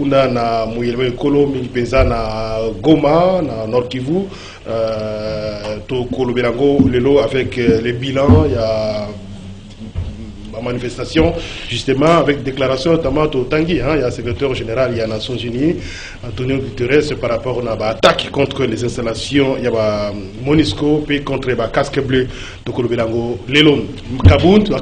kuna na Muyelwe Kolo Mingipenza na Goma na Nord Kivu to Kolobelango lelo avec les bilans il y a manifestation justement avec déclaration notamment au Tanguy, il y a le secrétaire général, il y a Nations Unies, Antonio Guterres par rapport à l'attaque contre les installations, il y a Monisco puis contre les casques bleus de Kolobelango Lelo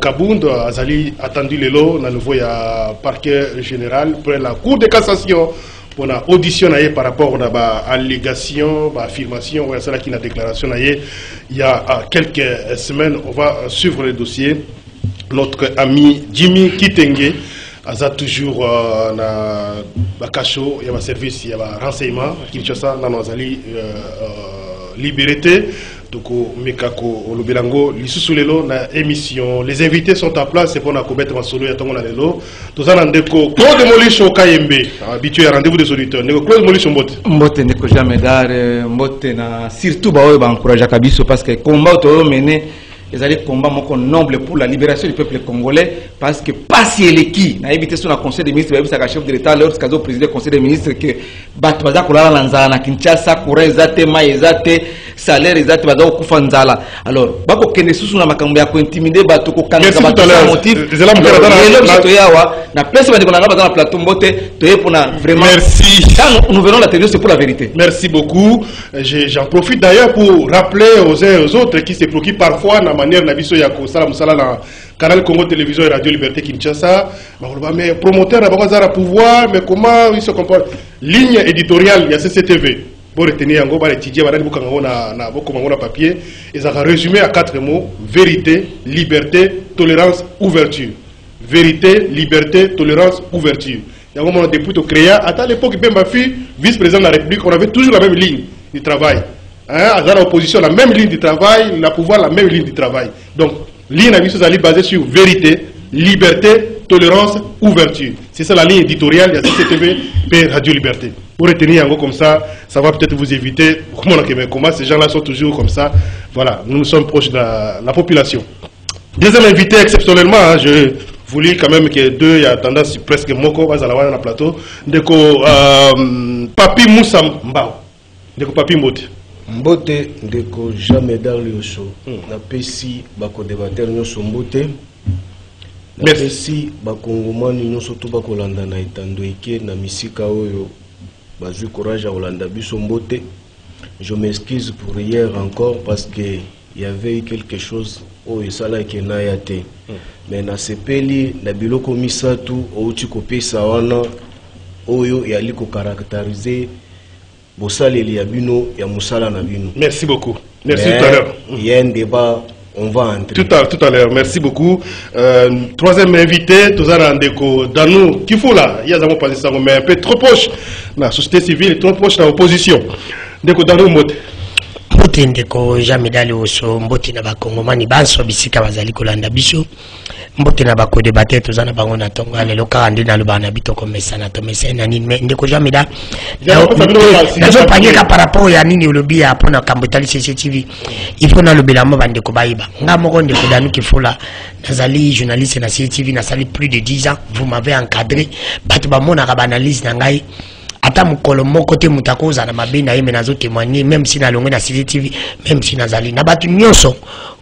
Kabund Azali attendu Lelo na nouveau il y a parquet général pour la cour de cassation pour la audition par rapport à l'allégation, à l'affirmation, il y a ça qui la déclaration il y a quelques semaines. On va suivre le dossier. Notre ami Jimmy Kitenge a toujours na bakacho, il y a un service, il y a un renseignement, Kinshasa, Nanozali liberté, donc Mekako Olobelango, l'Issusulelo na émission. Les invités sont en place, c'est pour la commettre en solo, il y a tout le monde lelo. Tous en andeko, Claude Molisho Kayembe, habitué à rendez-vous des auditeurs. Claude Molisho Mbote. Mbote ne peut jamais dar, Mbote na surtout ba encourager Kabiso parce que combat auto mené. Ils allaient combattre mon noble pour la libération du peuple congolais parce que pas si elle est qui n'a évité sur le conseil des ministres, le chef de l'État, lorsqu'il président du conseil des ministres que Batwaza Kola Lanzana, Kinshasa, Kouré, Zate, Maïzate, salaire, Zate, Bazao Koufanzala. Alors, Bako Kenesu sur la Makambia, ko intimider Batoko Kanaka, motif. Na place de dans le plateau Mbote, pour vraiment. Merci. Quand nous venons la télé, c'est pour la vérité. Merci beaucoup. J'en profite d'ailleurs pour rappeler aux uns et aux autres qui se préoccupent parfois de manière Nabiso Yako Salam Salam Canal Congo Télévision et Radio Liberté Kinshasa. Mais promoteur n'a pas pouvoir, mais comment ils se comportent? Ligne éditoriale, il y a CCTV. Pour retenir en gros, étudier, na papier. Ils ont résumé à 4 mots: vérité, liberté, tolérance, ouverture. Vérité, liberté, tolérance, ouverture. Il y a un moment depuis au créa. À l'époque, ma fille, vice-président de la République, on avait toujours la même ligne du travail. À l'opposition, la même ligne du travail, la pouvoir, la même ligne du travail. Donc, ligne est basée sur vérité, liberté, tolérance, ouverture. C'est ça la ligne éditoriale de la CCTV et Radio Liberté. Pour retenir en gros comme ça va peut-être vous éviter. Comment ces gens-là sont toujours comme ça. Voilà, nous sommes proches de la population. Deuxième invité, exceptionnellement, je vous lis quand même que deux, il y a tendance presque moko, dans le plateau. Deko Papi Moussa Mbao. Deko Papi Mbote. Mbote ndeko jamais dans le show. Na pesi bako débatteur nyoso Mbote. Na pesi bakongomani nyoso to bako landa na etando eke na misika oyo bazui courage à Olanda biso Mbote. Je m'excuse pour hier encore parce que il y avait eu quelque chose oyo sala ke na yate. Mais na sepeli na biloko misatu outi kopesa wana oyo yali ko caractériser. Merci beaucoup. Merci tout à l'heure. Il y a un débat, on va entrer. Tout à l'heure, merci beaucoup. Troisième invité, Ndeko Danou Kifola. Il y a passé ça, mais un peu trop proche. La société civile, trop proche de l'opposition. Ndeko Danou Mote. Mbote ndeko jamais dali oso mbote na bakongomani banso bisika bazali kolanda biso mbote na bako débattre tozana bango na tongo lelo ka ndi na lubana bitoko mesana to mesena nini mais ndeko jamais da nazo pangeka par rapport ya nini olobi ya pona kambotali CCTV il faut na lobela mo bandeko baiba nga moko ndeko Danou Kifola nazali journaliste na CCTV na sali plus de 10 ans vous m'avez encadré batu ba mona ka analyse na ngai ata mukolo moko te mutakoza na mabina yeme nazo témoigner même si na longue na CCTV même si nazali na batu nyonso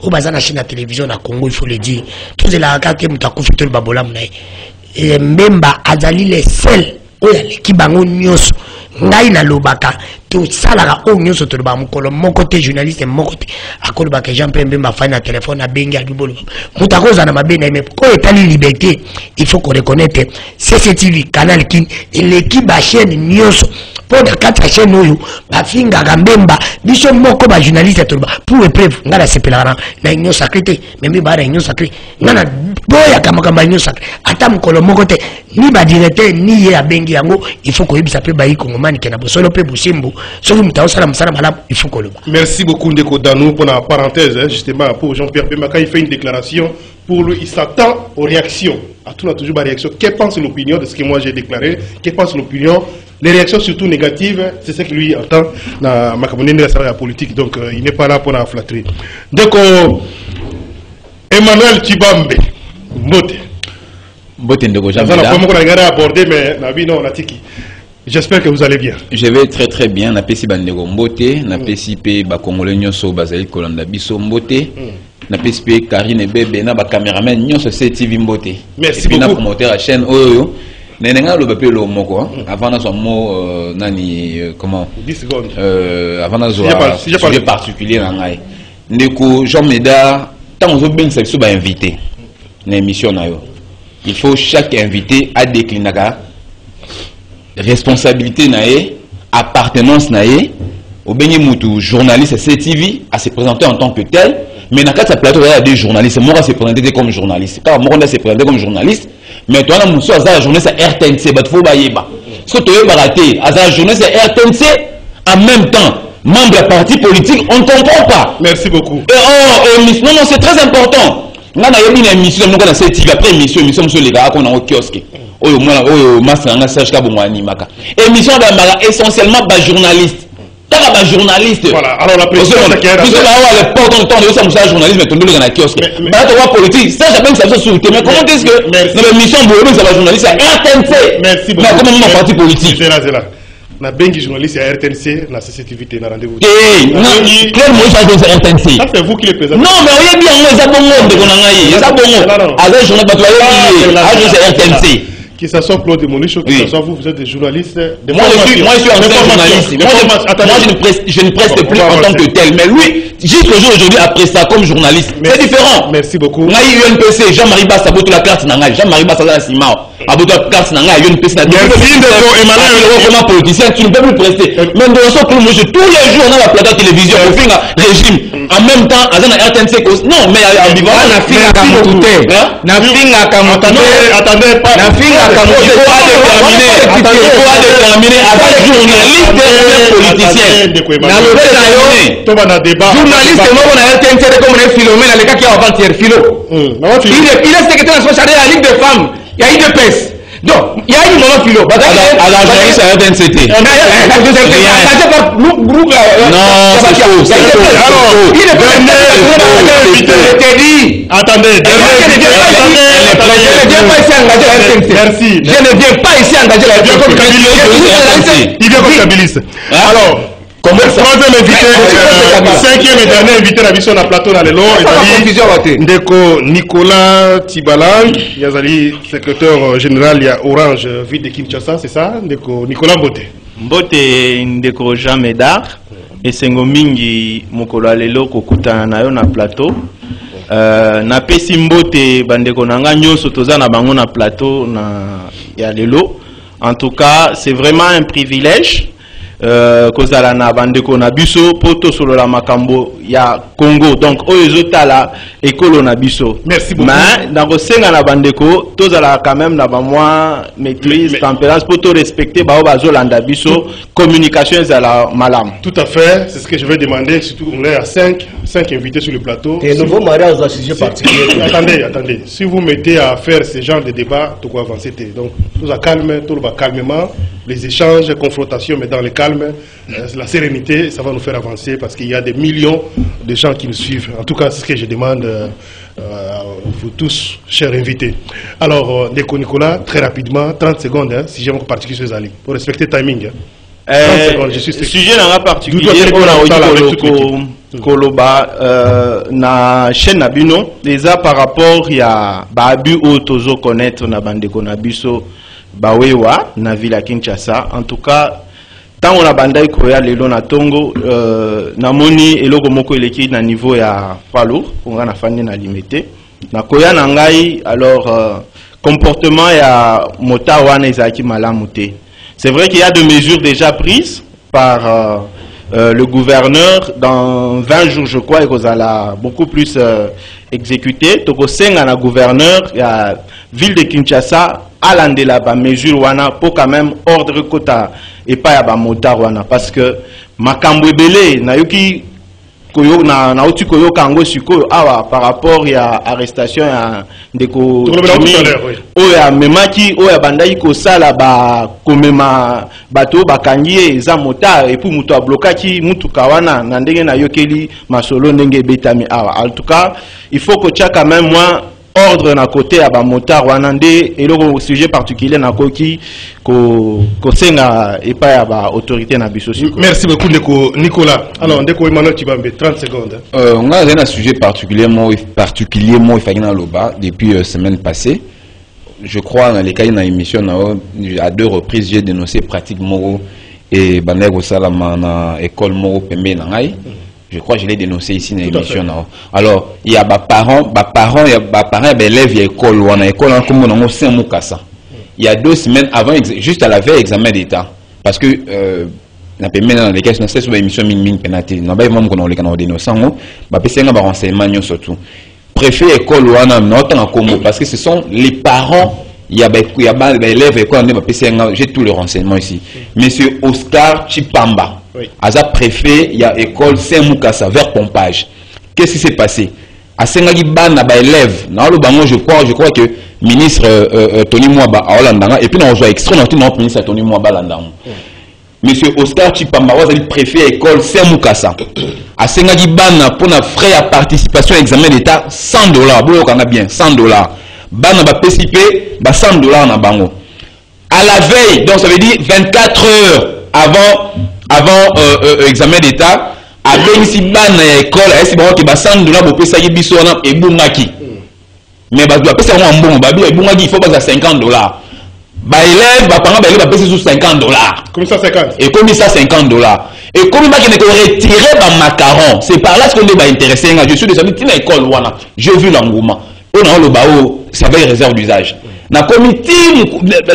o bazana chaîne na télévision na Congo il faut le dire tous la carte mutakufi to babola mnae et memba azali les seuls o ya ki bango nyonso ngai na lobaka to sala o nyonso to ba mukolo moko te journaliste moko te akolo ba ke Jean Pembe ma fa na téléphone na bengi adubolo mutakoza na mabina yeme ko etali liberté il faut qu'on reconnaisse CCTV Canal King et l'équipe ba chaîne nyonso pour la quatre chaîne oyo ba finga gambemba biso moko ba journaliste to ba pour épreuve ngala sepelana na union sacrée même ba union sacrée ngana boya kama union sacrée ata mukolo moko te ni ba directeur ni ye abengi yango il faut ko yebisa pe ba ikongomani kena bosolo pe busimbu soki mutao sala musala malamu il faut ko loba. Merci beaucoup Ndeko Danou pour la parenthèse justement pour Jean-Pierre Pemba quand il fait une déclaration pour lui il s'attend aux réactions. À tout, on a toujours des réactions. Quelle pense l'opinion de ce que moi j'ai déclaré? Quelle pense l'opinion? Les réactions surtout négatives, c'est ce que lui entend dans ma communauté de la politique. Donc il n'est pas là pour la flatterie. Donc Emmanuel Tibambe, Mbote. J'espère que vous allez bien. Je vais très très bien. Napesi bandeko mbote, napesi pe ba congolais nyonso bazali kolanda biso mbote. Napesi pe Karine Bebe na ba cameraman nyonso CTV mbote. Merci beaucoup. Na promoteur à chaîne oyo. Nenenga lo bapé lo moko avant na so mo nani comment 10 secondes. Avant na zo sujet particulier na ngai. Ndeko Jean Médard, tant on zo ben ça biso ba invité na émission na yo. Il faut chaque invité a décliner responsabilité naé, appartenance naé, au béni moutou journaliste CTV à se présenter en tant que tel, mais dans quatre plateau il y a des journalistes, moi se présenter comme journaliste, car moi on se présenter comme journaliste, mais toi la mousso à la journaliste à RTNC, bah faut baïeba, ce que tu veux barater, à la journaliste à RTNC, en même temps membre de la parti politique, on ne comprend pas. Merci beaucoup. Non non c'est très important. Là on a eu une émission, nous on a CTV après émission sur les gars qu'on a au kiosque. Oyo mwana oyo masanga Serge Kabongwani maka émission d'amara essentiellement ba journaliste taka ba journaliste voilà alors la pression qui est là à l'époque on temps de ça musa journaliste mais tondolo na kiosque ba to wa politique ça j'appelle ça sur mais comment est-ce que dans l'émission boyo ça ba journaliste à RTNC merci beaucoup mais comme un parti politique c'est là na bengi journaliste à RTNC na CCTV na rendez-vous Claire Moïse à RTNC ça c'est vous qui le présentez non mais on est bien on est bon de konangai ça bon à la journée batwa à RTNC. Que ce soit Claude Monicho, que ce soit vous, vous êtes des journalistes. Moi je suis un journaliste. Moi je ne preste plus en tant que tel. Mais lui, jusqu'au jour aujourd'hui, après ça, comme journaliste, c'est différent. Merci beaucoup. Naï UNPC, Jean-Marie Bass, Aboto la carte Nangaï, Jean-Marie Bass, la Simao, Aboto la carte Nangaï, UNPC. Merci de Emmanuel, politicien, tu ne peux plus prester. Mais dans ce club, tous les jours, on a la plateau télévision, on fait un régime. En même temps, à la RTNC, non, mais ambivalent. Attendez, pas. Il faut déterminer avec journaliste et politicien. Journaliste, moi on a RTNC comme un Philomène, les gars qui ont avant-hier Philo. Il est secrétaire national de la Ligue des femmes. Il y a eu des PES. Donc, il y a une moment philo. Alors, journaliste à RTNCT. Non, c'est faux. Attendez. Merci. Je ne viens pas ici engager la RTNC. Il vient comme Kabilis. Alors, comme troisième invité, cinquième et dernier invité la mission à plateau dans les lots, Ndeko Nicolas Tibalang, Yazali, secrétaire général, il y a Orange, ville de Kinshasa, c'est ça? Ndeko Nicolas Mbote. Mbote Ndeko Jean Médard, et Sengo Mingi Mokolo Alelo Kokuta na yo na plateau. Na pesi Mbote Bandeko Nanga Nyonso toza na bango na plateau na ya lelo. En tout cas, c'est vraiment un privilège. Kozala na bandeko na biso poto solo la makambo ya Congo donc oyo tala ekolo na biso. Merci beaucoup. Mais dans kosenga na bandeko tozala quand même na ba moi maîtrise tempérance poto respecter ba bazolanda biso communication ezala malam. Tout à fait, c'est ce que je vais demander, surtout on est à 5 invités sur le plateau. Et nouveau mariage à sujet particulier. Attendez, si vous mettez à faire ce genre de débat, tout quoi avancer. Donc tout va calme, tout va calmement, les échanges, confrontations, mais dans le calme, la sérénité, ça va nous faire avancer parce qu'il y a des millions de gens qui nous suivent. En tout cas, c'est ce que je demande à vous tous, chers invités. Alors, Ndeko Nicolas, très rapidement, 30 secondes, hein, si j'ai un particulier sur les allées, pour respecter le timing. Hein. 30 secondes, je suis sujet dans la particulier, Koloba, na chaîne Nabino, déjà par rapport à Babu ou Tozo connaître na Bandeko Nabiso, Bawewa, na Villa Kinshasa. En tout cas, tant on a bandai koya lelo na tongo na moni eloko moko eleki na niveau ya palo on a fandi na limité na koya na ngai alors comportement ya mota wana ezaki malamu te. C'est vrai qu'il y a des mesures déjà prises par le gouverneur dans 20 jours je crois et qu'on a beaucoup plus exécuté. Toko senga na gouverneur ya ville de Kinshasa alandela ba mesure wana pour quand même ordre kota et pas ya ba motard wana parce que makambo ebele na yoki koyo na oti koyo kango sikoyo awa par rapport ya arrestation ya ndeko oya memaki oya bandai ko sala ba komema bato bakangie za motard et puis muto a blokaki mutu kawana na ndenge na yokeli masolo ndenge betami awa. En tout cas il faut que tu as quand même moi ordre na côté à motard wanande et le sujet particulier na koki ko senga et pas à autorité na biso. Merci beaucoup Nicolas. Alors ndeko Emmanuel Tshibambe 30 secondes. On a un sujet particulièrement Ifagina Loba depuis semaine passée. Je crois dans les cas d'une émission à 2 reprises j'ai dénoncé pratique Moro et Banego Salama na école Moro Pembe Nangai. Je crois que je l'ai dénoncé ici dans l'émission. Alors, il y a des parents, il y a des élèves, il y a école, ou en école, comme on a Saint Moukassa. Il y a 2 semaines avant, juste à la veille examen d'État. Parce que, dans les cas, c'est sur l'émission Min Penati. Nous avons dénoncé, nous avons des renseignements surtout. Préfet école, ou en Congo, parce que ce sont les parents. Il y a des élèves, j'ai tous les renseignements ici. Monsieur Oscar Chipamba. Oui. Aza préfet, il y a école Saint-Moukassa vers Pompage. Qu'est-ce qui s'est passé? À Sengagiban, il y a élèves. Je crois que ministre Tony Mwaba a Hollandanga, et puis on a extrait notre ministre Tony Mwaba Landanga. Monsieur Oscar Chipamba, le préfet école Saint-Moukassa. À Sengagiban, pour la frais à participation à l'examen d'État, $100. Bon, on a bien $100. Ban va participer, $100 na bango. À la veille, donc ça veut dire 24 heures avant examen d'état, avec ici ban école, est-ce bon que $100 pour payer ça biso na et bungaki. Mais ba doit payer ça en bon, ba bi bungaki il faut pas $50. Ba élève, ba parents ba élève ba payer sous $50. Comme ça 50. Et comme ça $50. Et comme ba qui ne retirer ba macaron, c'est par là ce qu'on est intéressé. Je suis déjà mis à l'école wana. J'ai vu l'engouement. On a le bao, ça va réserve d'usage. Na comité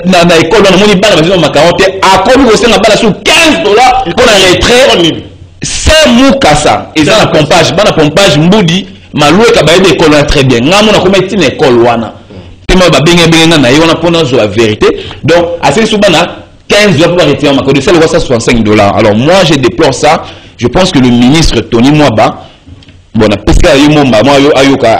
na école on moni bana bazina macaron a komi ko senga bala sous $15 pour la retrait c'est Moukassa et ça la pompage mbudi maloué ka ba école très bien ngamo na comité na école wana tema ba benga na yona pona zo la vérité donc assez souvent na $15 pour retirer ma code ça le $65. Alors moi je déplore ça, je pense que le ministre Tony Mwaba bon,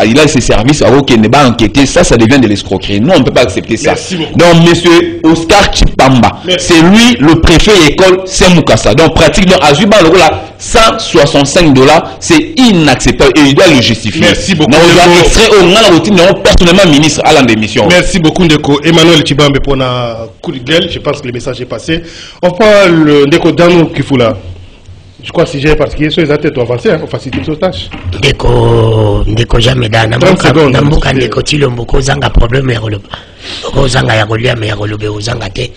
il a ses services, il n'est pas enquêté, ça devient de l'escroquerie. Nous, on ne peut pas accepter ça. Donc, monsieur Oscar Chipamba, c'est lui le préfet école Saint-Moukassa. Donc, pratiquement, à Zuba, le là, $165, c'est inacceptable et il doit le justifier. Merci beaucoup. Personnellement, ministre à l'émission. Merci beaucoup, Ndeko. Emmanuel Tshibambe pour un coup de gueule. Je pense que le message est passé. On parle Ndeko Danou Kifula. Je crois que si j'ai particulier sur les athlètes avancés, on facilite nos tâches. Ndeko Jameda, Nambuka Ndeko Tilombo, Zanga problème, Zanga Yarolia, mais Yarolobe, Zanga Te.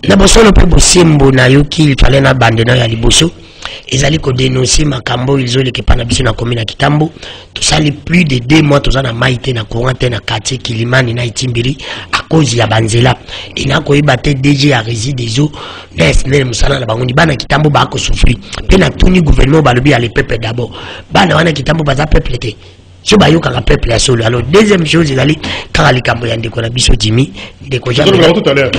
Nabosolo pe bosimbo na yoki il fallait na bande na ya liboso. Ezali ko dénoncer makambo izoli ke pana biso na commune Kitambo. Tout ça les plus de 2 mois tout ça na maïté na courant na quartier Kilimani na Itimbiri à cause ya banzela. Et na ko ibate DG a réside des eaux. Nesne musala na bangondi bana Kitambo ba ko souffrir. Pe na tuni gouvernement ba lobi ya le peuple d'abord. Bana wana Kitambo ba za peuple te. Je vais vous un peuple à solo. Alors, deuxième chose, il car les Camboyens de Konabiso Jimmy, de Koja. Tout à l'heure.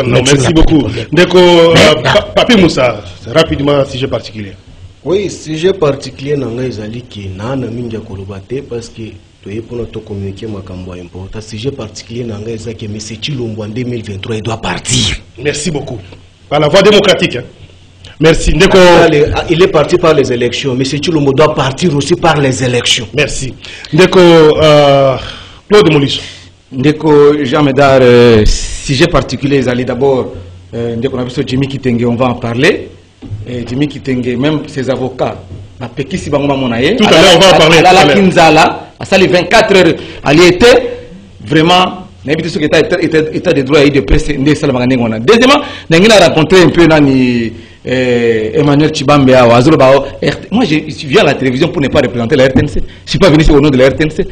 Merci beaucoup. Deko, Papi Moussa, rapidement, sujet particulier. Oui, sujet particulier, Nangaizali qui n'a minja kolobate parce que tu es pour notre communiquer ma cambo important. Sujet particulier, Nangaizali qui M. Chilombo en 2023, il doit partir. Merci beaucoup. Par la voie démocratique. Hein. Merci. Ndeko... Il est parti par les élections. M. Chilombo doit partir aussi par les élections. Merci. Ndeko Claude Moulisso. Ndeko Jean Médard, sujet particulier, ils allaient d'abord. Ndeko Nabiso Jimmy Kitenge, on va en parler. Jimmy Kitenge, même ses avocats. Tout à l'heure, on va en parler. À la Kinzala, à ça les 24 heures, elle était vraiment. État de droit et de presse. Deuxièmement, on a rencontré un peu Emmanuel Tshibambe. Moi, je viens à la télévision pour ne pas représenter la RTNC. Je ne suis pas venu au nom de la RTNC.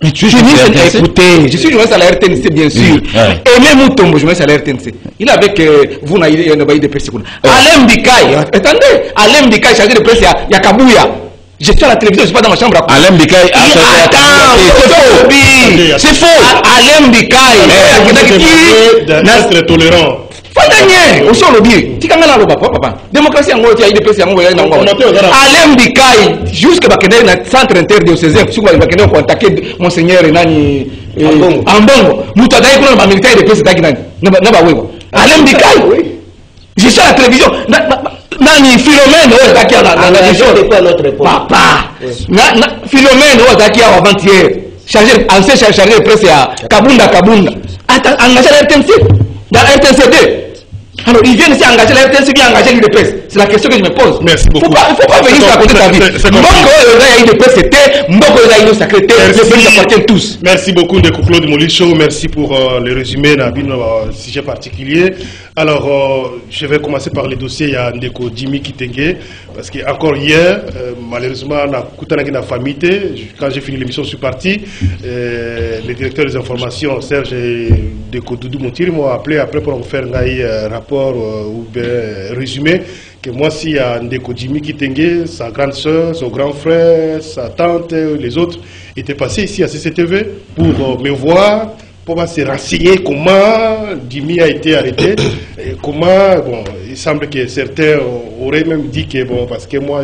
Mais tu es écoutez, je suis journaliste à la RTNC, bien sûr. Et même Moutombo, journaliste à la RTNC. Il est avec vous, Naïde de presse. Alain Bikaï, attendez, Alain Bikaï, chargé de presse, il y a Kabouya. Je suis à la télévision, je ne suis pas dans ma chambre. Alain Bikaï, c'est faux. Alain Bikaï, d'être tolérant. Fadanye, aussi on le dit. Tu as un papa. Démocratie en gros, il y a des personnes en Alain Bikaï, jusqu'à Bakene, dans le centre interdiocésain, si vous avez contacté Monseigneur Nani Ambongo, nous avons un militaire de presse d'Aguinani. Alain Bikaï, je suis à la télévision. Nani Philomène, on est à la région. Papa, Philomène, on est à avant-hier. ancien chargé de presse à Kabunda. Engagé la RTNC, dans la RTNC2. Alors, ils viennent ici engager la RTNC, bien engager l'île de presse. C'est la question que je me pose. Merci beaucoup. Il ne faut pas venir sur la côté de ta vie. Mboko, il y a de presse, c'était. Mboko, il y a une secrétaire. Les pays appartiennent tous. Merci beaucoup, Ndeko Claude Molicho. Merci pour le résumé d'un sujet particulier. Alors, je vais commencer par les dossiers. Il y a Ndeko Jimmy Kitenge. Parce qu'encore hier, malheureusement, on a la famille. Quand j'ai fini l'émission, je suis parti. Le directeur des informations, Serge Ndeko Doudou Montiri, m'a appelé après pour me faire un rapport ou résumé. Que moi, si Ndeko Jimmy Kitenge, sa grande soeur, son grand frère, sa tante, les autres étaient passés ici à CCTV pour me voir, pour se renseigner comment Jimmy a été arrêté, et comment, bon, il semble que certains auraient même dit que, bon, parce que moi,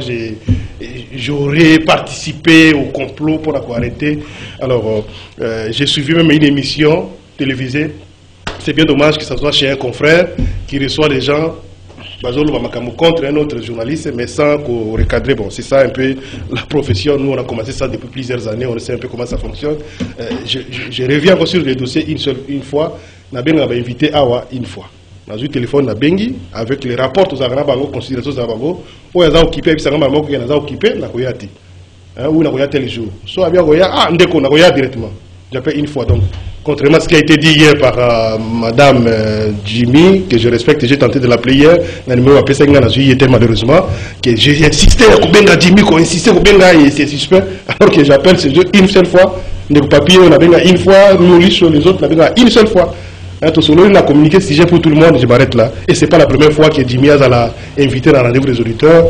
j'aurais participé au complot pour l'arrêter. Alors, j'ai suivi même une émission télévisée. C'est bien dommage que ça soit chez un confrère qui reçoit des gens contre un autre journaliste, mais sans recadrer. Bon, c'est ça un peu la profession. Nous, on a commencé ça depuis plusieurs années. On sait un peu comment ça fonctionne. Je reviens encore sur les dossiers une fois. Nabenga va invité Awa une fois. Dans le téléphone Nabengi avec les rapports aux Arabes, considérations aux Arabes, où ils ont occupé, puis ça m'a manqué, ils ont occupé, la Koyati. Où la Koyati les jours. Soit bien Koya, Ndeko, la Koyati directement. J'appelle une fois donc. Contrairement à ce qui a été dit hier par Madame Jimmy, que je respecte, j'ai tenté de l'appeler hier, il était malheureusement, que j'ai insisté à Kubenga Jimmy, qu'on insistait à Kubenga et c'est suspect, alors que j'appelle ce jeu une seule fois, les papiers on a bien une fois, nous lisons sur les autres, on a une seule fois. On a communiqué ce sujet pour tout le monde, je m'arrête là. Et ce n'est pas la première fois que Jimmy a invité à rendez-vous des auditeurs.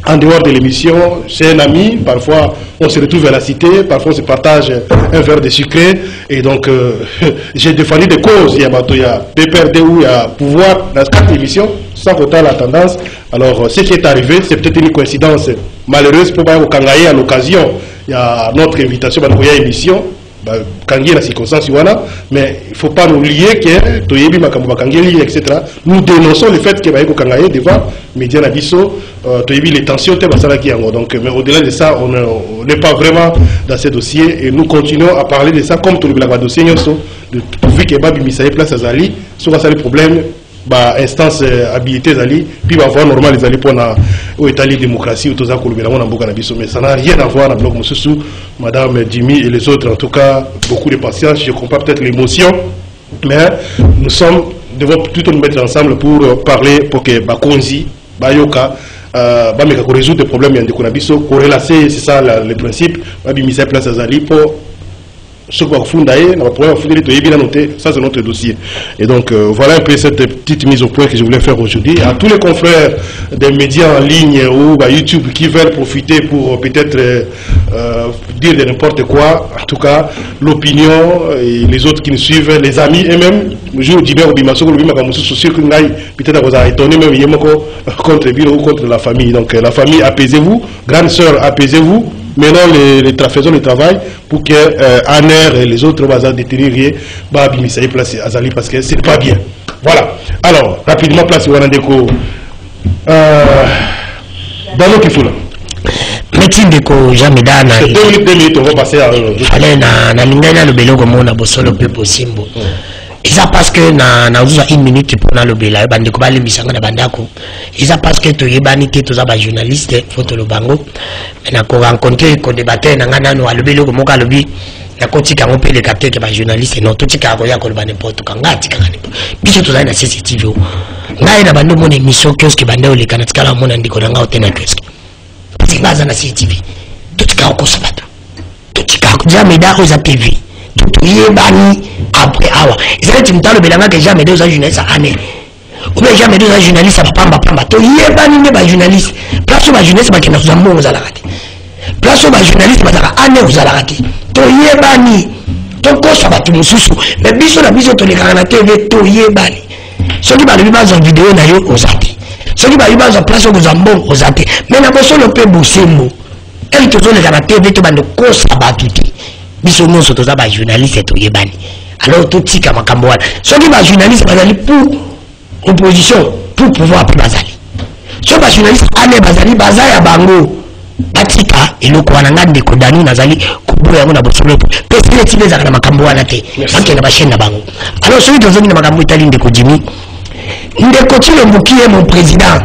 En dehors de l'émission, c'est un ami, parfois on se retrouve à la cité, parfois on se partage un verre de sucré, et donc j'ai défendu des causes, il y a PPRD où il y a pouvoir dans cette émission, sans compter la tendance. Alors ce qui est arrivé, c'est peut-être une coïncidence malheureuse pour au Kangaye à l'occasion, il y a notre invitation à la émission, Kangaye la circonstance, mais il ne faut pas nous lier que Toyebi Makambo Kangaye, etc. Nous dénonçons le fait que Baïko Kangaye devant Média Nabiso, Toyebi les tensions, donc, mais au-delà de ça, on n'est pas vraiment dans ces dossiers et nous continuons à parler de ça comme tout le dossier, pourvu que Babi Misaye place à Zali, soit ça le problème. Instance habilité Zali, puis va voir normal les Zali pour au État de démocratie, mais ça n'a rien à voir avec le bloc Moussou, Madame Jimmy et les autres. En tout cas, beaucoup de patience, je comprends peut-être l'émotion, mais nous sommes devons plutôt nous mettre ensemble pour parler pour que Bakonzi, Bayoka, résoudre des problèmes de Konabiso, corrélacer, c'est ça le principe, Babi mise à place à Zali pour ce qu'on va noter, ça c'est notre dossier. Et donc voilà un peu cette petite mise au point que je voulais faire aujourd'hui. À tous les confrères des médias en ligne ou YouTube qui veulent profiter pour peut-être dire de n'importe quoi, en tout cas l'opinion et les autres qui nous suivent, les amis et même, je vous dis bien, peut-être vous a étonné même contre ou contre la famille. Donc la famille, apaisez-vous, grande sœur, apaisez-vous. Maintenant, faisons le travail pour que Aner et les autres vont détenir Babi Misaï place à Zali parce que c'est pas bien. Voilà. Alors, rapidement, place Wanandeko. Dans qu'il faut là. Métier de Jamedana. C'est 2 minutes, on va passer à. Allez, na lingana le belo comme on a bossé peu possible. Et ça parce que na 1 minute pour le bela bande ko bali misanga na bandako. Et ça parce que to yebani te to za ba journaliste photo le bango. Mais na ko rencontrer ko débattre na ngana no le belo ko moka lobi na ko tika on peut le capter que ba journaliste non to tika ko ya ko ba n'importe quand ngati kanga ni. Biso to za na CCTV. Ngai na bando mon émission kiosque bande ole kana tika la mona ndiko na ngao tena kiosque. Parce que baza na CCTV. To tika ko sabata. To tika ko jamais da ko za TV. To yebani après awa ezali timtalo belanga que jamais deux journalistes année ou bien jamais deux journalistes pamba to yebani ne ba journaliste place ba journaliste ba kena zambongo za lakati place ba journaliste ba zaka année za lakati to yebani to ko sa ba tumususu mais biso na biso to le kana TV to yebani soki ba le baza vidéo na yo ozati soki ba baza place ko zambongo ozati mais na boso le pe bosembo elle to zo le kana TV to bando ko sa ba tuti biso non soto za ba journaliste to yebani. Alors tout tika makambo wana soki ba journaliste bazali pour opposition pour pouvoir pe bazali so ba journaliste ane bazali bazaya bango batika eloko wana ngande ko danu nazali ko boya ngona bosolo pesile tibeza kana makambo wana te akena ba chaîne na bango alors celui qui ozongi na makambo itali ndeko Jimmy ndeko Chilombokie mon président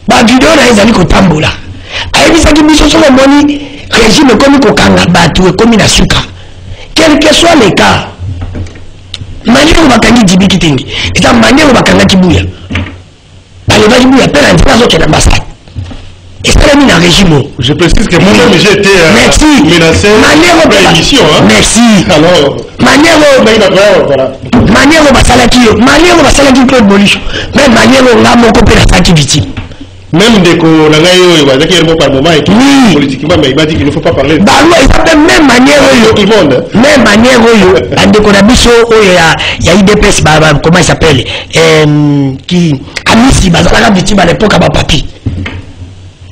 ba video na ezali kotambola ayebisaki biso soko moni régime ekomi kokanga bato ekomi na suka quel que soit le cas manière bakangi Djibi Kitenge eza manière bakangaki buya balebaki buya mpe na nzela azokende ambassade esalami na régime. Je précise que moi-même j'ai été menacé par l'émission. Merci. Alors, manière basalaki yo manière basalaki Claude Bolicho même manière nga moko mpe nasalaki victime. Même des collègues par moment et politiquement, mais il m'a dit qu'il ne faut pas parler. Bah oui, il s'appelle même manière tout le monde. Même manière il y a IDPS, comment il s'appelle qui Amissi, bazalaka victime à l'époque à papi.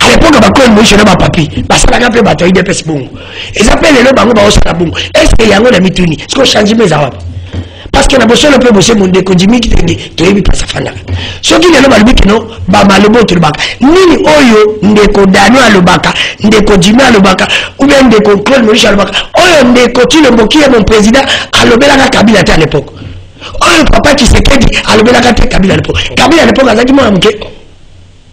À l'époque à Claude Bolicho na papi, basalaka pe bato IDPS bongo. Ils appellent le bango ba osala bongo. Est-ce que yango na mituni? Est-ce que change mes arabes? Parce que na bosolo pe bosé mon ndeko Jimmy Kitenge to yebi pasa fana soki lelo balobiki no ba malobo to lobaka nini oyo ndeko Dano alobaka ndeko Jimmy alobaka ou bien ndeko Claude Bolicho alobaka oyo ndeko Chilombokie mon président alobelaka Kabila à l'époque oyo papa Tshisekedi alobelaka Kabila à l'époque azaki mwana muke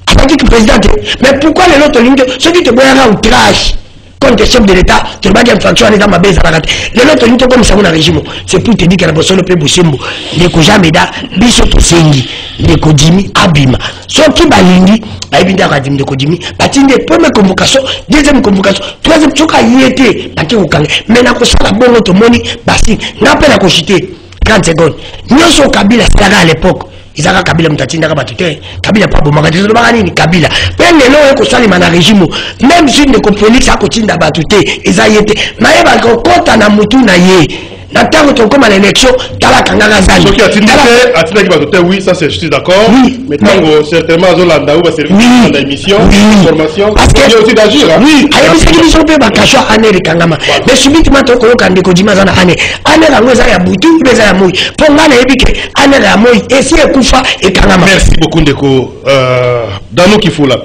azaki président mais pourquoi lelo to lingi soki te boyaka outrage contre chef de l'État, tu ne vas pas infraction à l'État, ma belle Zaragat. Les autres, nous comme ça, on a régime. C'est pour te dire qu'il y a besoin de Bosembo, de Kojameda, Biso Tosengi, de Kodjimi, Abima. Sauf qui balingi, Aïbinda Radim de Kodjimi, Batin des premières convocations, deuxième convocation, troisième, Tchoka y était, Batin Okang. Mais n'a pas la bonne automoni, Bassi, n'a pas la cochité. 30 secondes. Nous sommes Kabila, c'est à l'époque. Izaka Kabila mtatinda kama tute Kabila pa bomaka tizo bagani ni Kabila pende leo ko sali mana régime même si ne comprendre ça ko tinda batute ezayete naye ba ko kota na mutu na ye na tango to comme à l'élection tala kanganga zali donc atinda ki batute oui ça c'est je suis d'accord mais tango certainement Zolanda ou va servir dans l'émission formation parce que aussi d'agir oui ayebi saki biso pe ba kasho ane kangama mais subitement to ko kande ko dima zana ane la ngoza ya butu ibeza ya moyi ponga na yebike ane la moyi esi ekufa ekangama. Merci beaucoup ndeko Dano Kifula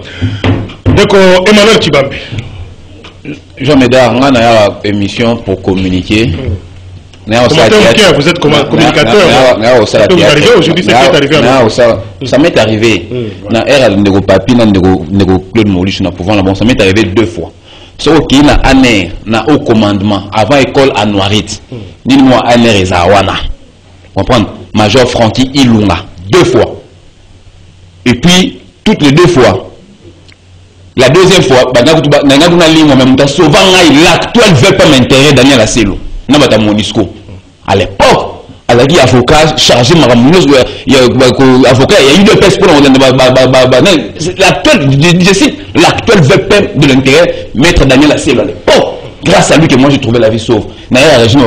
ndeko Emmanuel Chibambe. Jean Médard on a une émission pour communiquer. Vous êtes communicateur. Vous arrivez aujourd'hui, c'est arrivé. Ça m'est arrivé. Dans l'ère de papi, dans Claude Bolicho, ça m'est arrivé 2 fois. Sauf qu'il y a un année, na haut commandement, avant école à Noirit. Dis-moi, un air Ezawana. On prend Major Francky Ilunga. 2 fois. Et puis, toutes les 2 fois, la deuxième fois, l'actuel veut pas m'intéresser Daniel Asselo. Nabata Monisco. À l'époque, il avocat chargé avocat, il y a eu deux tests pour je cite l'actuel VP de l'intérêt, maître Daniel Asselo à l'époque. Grâce à lui que moi j'ai trouvé la vie sauve. Journaliste,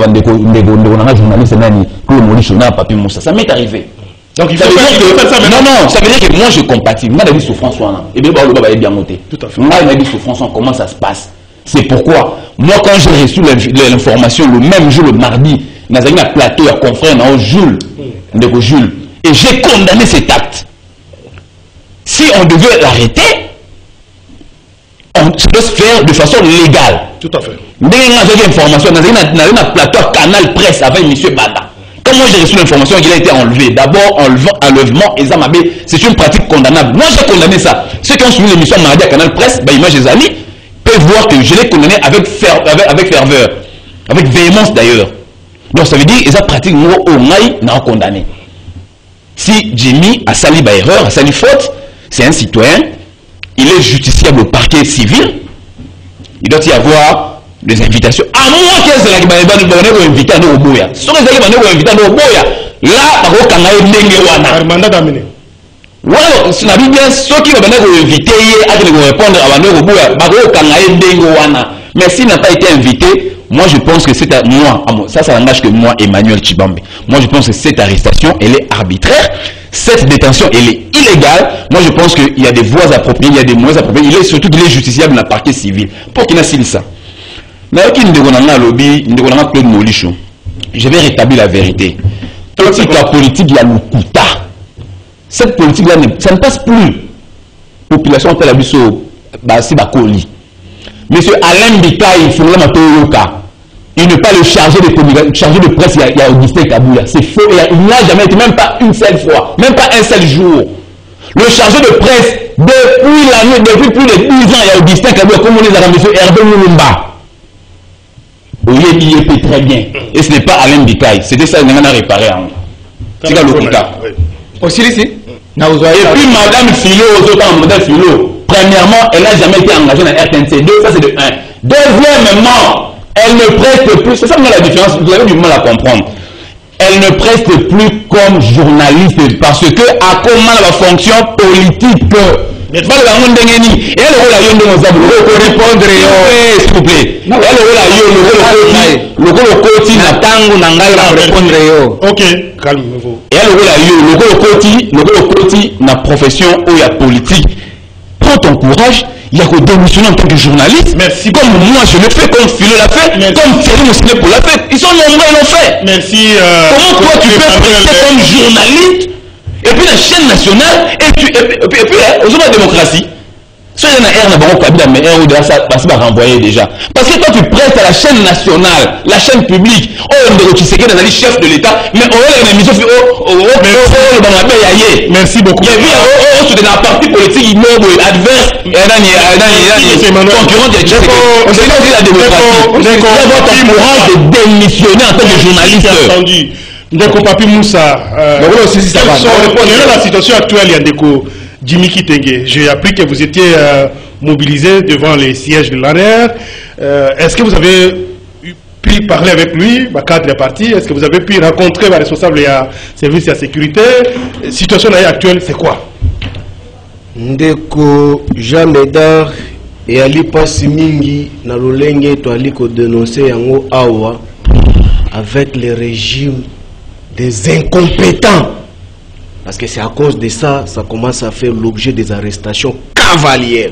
ça m'est arrivé. Donc ça veut dire que moi je compatis. Moi j'ai souffrance et bien bien monté. Tout à fait. Moi j'ai souffrance comment ça se passe. C'est pourquoi, moi, quand j'ai reçu l'information le même jour, le mardi, dans un plateau, à confrère, Jules, et j'ai condamné cet acte. Si on devait l'arrêter, ça doit se faire de façon légale. Tout à fait. Dès que j'ai l'information, dans un plateau, Canal Presse, avec M. Bada. Quand moi j'ai reçu l'information qu'il a été enlevé, d'abord, enlèvement, c'est une pratique condamnable. Moi, j'ai condamné ça. Ceux qui ont suivi l'émission mardi à Canal Presse, Image des amis, peuvent voir que je l'ai condamné avec ferveur, avec véhémence d'ailleurs. Donc ça veut dire que ça pratique moi au maï n'a condamné. Si Jimmy a sali erreur, a sali faute, c'est un citoyen, il est justiciable au parquet civil, il doit y avoir des invitations. À moins qu'il y ait des invitations à Oboya. Si on a des invitations à Oboya, là, par contre, on a un mandat d'amener. Voilà, c'est la Bible, ceux qui vont inviter à répondre à mais s'il n'a pas été invité, moi je pense que c'est à moi, ça n'engage que moi, Emmanuel Chibambe. Moi je pense que cette arrestation, elle est arbitraire, cette détention, elle est illégale. Moi je pense qu'il y a des voies appropriées, il y a des moyens appropriés, il est surtout qu'il est justiciable dans la partie civile. Pour qu'il n'a pas ça. Je vais rétablir la vérité. Toute la politique, il y a le Kouta. Cette politique-là, ça ne passe plus. Population de la Bissau, c'est Bakoli. Monsieur Alain Bitaï, il faut le il n'est pas le chargé de presse, il y a Augustin Kaboula. C'est faux. Il n'a jamais été, même pas une seule fois, même pas un seul jour. Le chargé de presse, depuis plus de 10 ans, il y a Augustin Kaboula, comme on les a M. Hervé Moulumba. Il est très bien. Et ce n'est pas Alain Bikaï. C'était ça, il a réparé. C'est le cas. Aussi ici. Et puis Madame Philo, premièrement, elle n'a jamais été engagée dans RTNC2, ça c'est de 1. Deuxièmement, elle ne preste plus, c'est ça la différence, vous avez du mal à comprendre. Elle ne preste plus comme journaliste parce que à comment la fonction politique. Mais pas le monde d'Engeni. Et elle aura la yon de Mozambique. Répondre, s'il vous plaît. Elle aura le côté, la tango, n'angala répondre. Ok, calmez-vous. Et elle aura le côté, la profession ou la politique. Prends ton courage. Il y a que démissionner en tant que journaliste. Merci. Comme moi je le fais, comme Philo l'a fait, comme Thierry Moussinet pour l'a fait. Ils sont nombreux, ils l'ont fait. Merci. Comment toi tu peux rester comme journaliste et puis la chaîne nationale et puis aux hommes de la démocratie. Soit il y a un R mais un ou de ça va renvoyer déjà. Parce que toi tu prêtes à la chaîne nationale, la chaîne publique, tu sais qu'il y a des chefs de l'État, mais on a une émission merci beaucoup. Il y a vu la partie politique adverse, concurrent de la démocratie. Vous avez ton courage de démissionner en tant que journaliste. Ndeko Papi Moussa, la situation actuelle, il y a Ndeko Jimmy Kitenge. J'ai appris que vous étiez mobilisé devant les sièges de l'ANR. Est-ce que vous avez pu parler avec lui, cadre de parti? Est-ce que vous avez pu rencontrer le responsable du service de la sécurité? La situation actuelle, c'est quoi? Ndeko Jean Médard et Ali Passimingi na lolenge to ali ko dénoncer yango awa avec le régime des incompétents. Parce que c'est à cause de ça, ça commence à faire l'objet des arrestations cavalières.